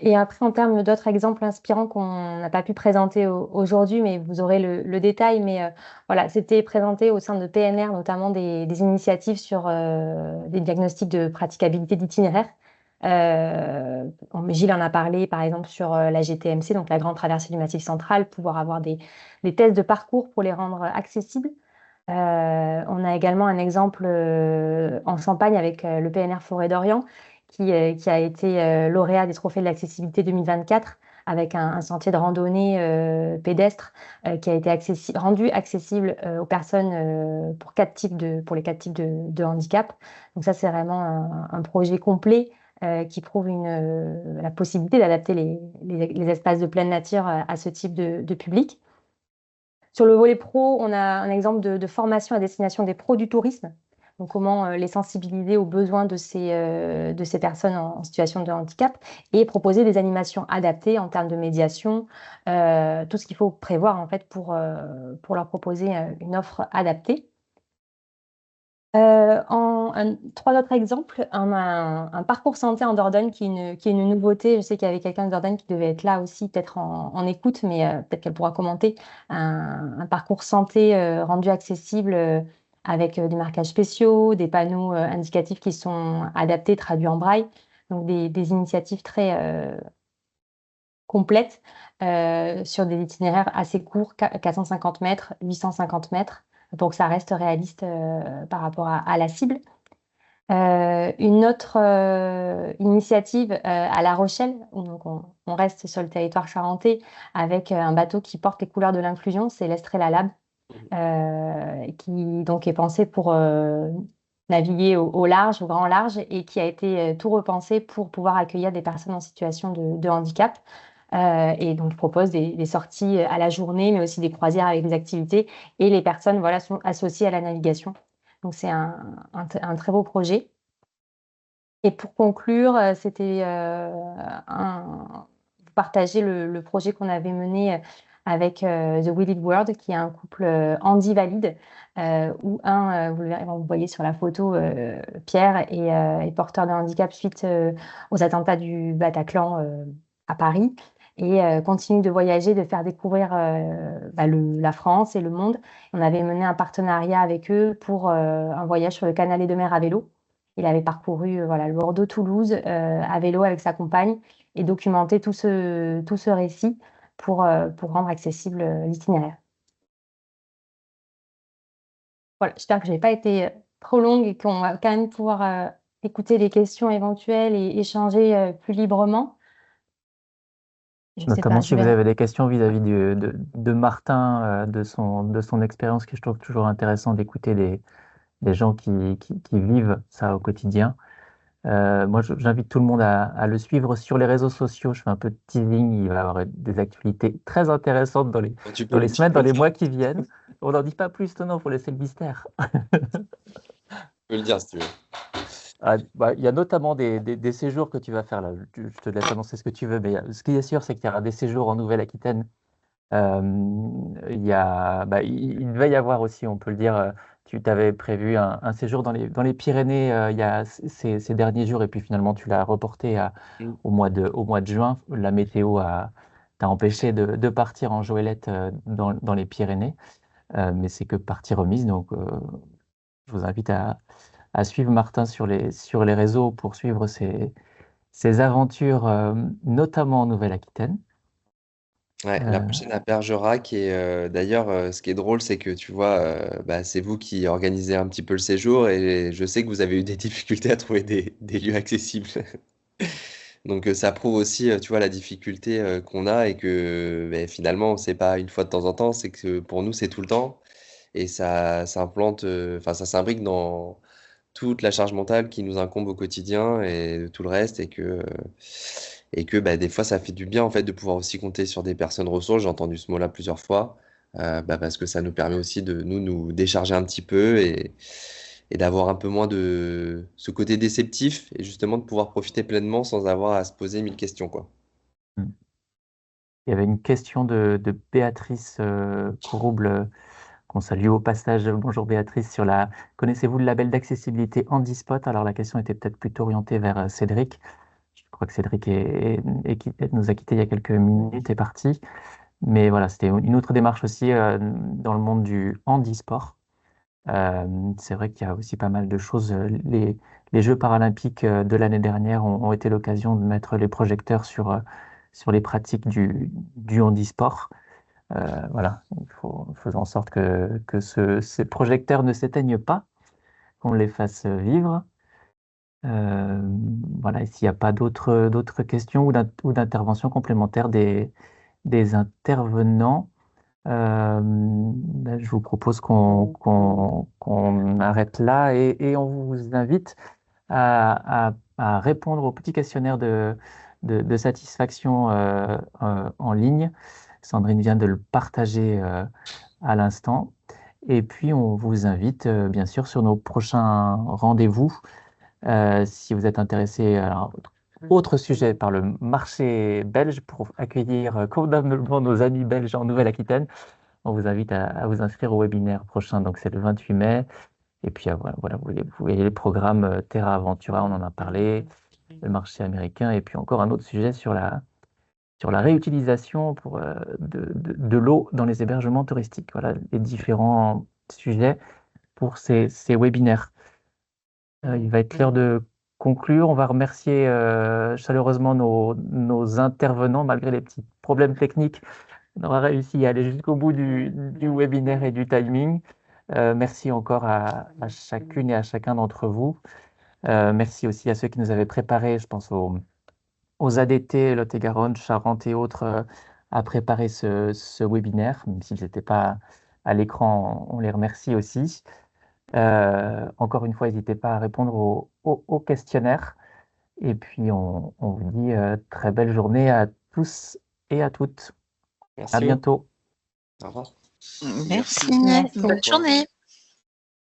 Et après, en termes d'autres exemples inspirants qu'on n'a pas pu présenter aujourd'hui, mais vous aurez le détail. Mais voilà, c'était présenté au sein de PNR, notamment des initiatives sur des diagnostics de praticabilité d'itinéraire. Gilles en a parlé, par exemple, sur la GTMC, donc la Grande Traversée du Massif Central, pouvoir avoir des tests de parcours pour les rendre accessibles. On a également un exemple en Champagne avec le PNR Forêt d'Orient qui a été lauréat des Trophées de l'accessibilité 2024 avec un sentier de randonnée pédestre qui a été rendu accessible aux personnes pour les 4 types de handicap. Donc ça, c'est vraiment un projet complet qui prouve la possibilité d'adapter les espaces de pleine nature à ce type de public. Sur le volet pro, on a un exemple de formation à destination des pros du tourisme. Donc, comment les sensibiliser aux besoins de ces personnes en situation de handicap et proposer des animations adaptées en termes de médiation, tout ce qu'il faut prévoir en fait pour leur proposer une offre adaptée. Trois autres exemples. Un parcours santé en Dordogne qui est une nouveauté. Je sais qu'il y avait quelqu'un de Dordogne qui devait être là aussi, peut-être en écoute, mais peut-être qu'elle pourra commenter. Un parcours santé rendu accessible avec des marquages spéciaux, des panneaux indicatifs qui sont adaptés, traduits en braille. Donc des initiatives très complètes sur des itinéraires assez courts, 450 mètres, 850 mètres, pour que ça reste réaliste par rapport à la cible. Une autre initiative à La Rochelle, donc on reste sur le territoire charentais avec un bateau qui porte les couleurs de l'inclusion, c'est l'Estrella Lab, qui donc est pensé pour naviguer au large, au grand large, et qui a été tout repensé pour pouvoir accueillir des personnes en situation de handicap. Et donc propose des sorties à la journée, mais aussi des croisières avec des activités, et les personnes voilà, sont associées à la navigation. Donc c'est un très beau projet. Et pour conclure, c'était partager le projet qu'on avait mené avec The Willed World, qui est un couple handi-valide, où vous voyez sur la photo, Pierre est porteur de handicap suite aux attentats du Bataclan à Paris, et continue de voyager, de faire découvrir la France et le monde. On avait mené un partenariat avec eux pour un voyage sur le canal de mer à vélo. Il avait parcouru le Bordeaux-Toulouse à vélo avec sa compagne et documenté tout ce récit pour rendre accessible l'itinéraire. Voilà, j'espère que je n'ai pas été trop longue et qu'on va quand même pouvoir écouter les questions éventuelles et échanger plus librement. Notamment si vous avez des questions vis-à-vis de Martin, de son expérience, que je trouve toujours intéressant d'écouter des gens qui vivent ça au quotidien. Moi, j'invite tout le monde à le suivre sur les réseaux sociaux. Je fais un peu de teasing. Il va y avoir des actualités très intéressantes dans les semaines, dans les mois qui viennent. On n'en dit pas plus, non, il faut laisser le mystère. Tu peux le dire si tu veux. Il y a notamment des séjours que tu vas faire là. Je te laisse annoncer ce que tu veux, mais ce qui est sûr, c'est qu'il y aura des séjours en Nouvelle-Aquitaine. Il devait y avoir aussi, on peut le dire, tu t'avais prévu un séjour dans les Pyrénées il y a ces derniers jours, et puis finalement tu l'as reporté au mois de juin. La météo t'a empêché de partir en Joëlette dans les Pyrénées, mais c'est que partie remise, donc je vous invite à suivre Martin sur les réseaux pour suivre ses aventures, notamment en Nouvelle-Aquitaine. Ouais, la prochaine à Bergerac. Et d'ailleurs, ce qui est drôle, c'est que tu vois, bah, c'est vous qui organisez un petit peu le séjour et je sais que vous avez eu des difficultés à trouver des lieux accessibles. Donc ça prouve aussi, tu vois, la difficulté qu'on a et que ben, finalement, c'est pas une fois de temps en temps, c'est que pour nous, c'est tout le temps. Et ça s'implante, enfin, ça s'imbrique dans toute la charge mentale qui nous incombe au quotidien et tout le reste. Et que bah, des fois, ça fait du bien en fait de pouvoir aussi compter sur des personnes ressources. J'ai entendu ce mot-là plusieurs fois, bah, parce que ça nous permet aussi de nous décharger un petit peu et d'avoir un peu moins de ce côté déceptif et justement de pouvoir profiter pleinement sans avoir à se poser 1000 questions, quoi. Mm. Il y avait une question de Béatrice Courouble, qu'on salue au passage. Bonjour Béatrice, connaissez-vous le label d'accessibilité Handispot? Alors la question était peut-être plutôt orientée vers Cédric. Je crois que Cédric nous a quittés il y a quelques minutes, est parti. Mais voilà, c'était une autre démarche aussi dans le monde du handisport. C'est vrai qu'il y a aussi pas mal de choses. Les Jeux paralympiques de l'année dernière ont été l'occasion de mettre les projecteurs sur les pratiques du handisport. Voilà, il faut faire en sorte que ces projecteurs ne s'éteignent pas, qu'on les fasse vivre. Voilà, et s'il n'y a pas d'autres questions ou d'interventions complémentaires des intervenants, ben, je vous propose qu'on arrête là et on vous invite à répondre au petit questionnaire de satisfaction en ligne. Sandrine vient de le partager à l'instant. Et puis, on vous invite bien sûr sur nos prochains rendez-vous. Si vous êtes intéressé, alors, autre sujet, par le marché belge pour accueillir convenablement nos amis belges en Nouvelle-Aquitaine. On vous invite à vous inscrire au webinaire prochain, donc c'est le 28 mai. Et puis voilà, vous voyez les programmes Terra Aventura, on en a parlé, le marché américain, et puis encore un autre sujet sur la réutilisation de l'eau dans les hébergements touristiques. Voilà les différents sujets pour ces webinaires. Il va être l'heure de conclure. On va remercier chaleureusement nos intervenants, malgré les petits problèmes techniques. On aura réussi à aller jusqu'au bout du webinaire et du timing. Merci encore à chacune et à chacun d'entre vous. Merci aussi à ceux qui nous avaient préparé, je pense aux ADT, Lot-et-Garonne, Charente et autres, à préparer ce webinaire. Même s'ils n'étaient pas à l'écran, on les remercie aussi. Encore une fois, n'hésitez pas à répondre au questionnaire. Et puis, on vous dit très belle journée à tous et à toutes. À Merci. bientôt. Au revoir. Merci. Merci. Bonne journée.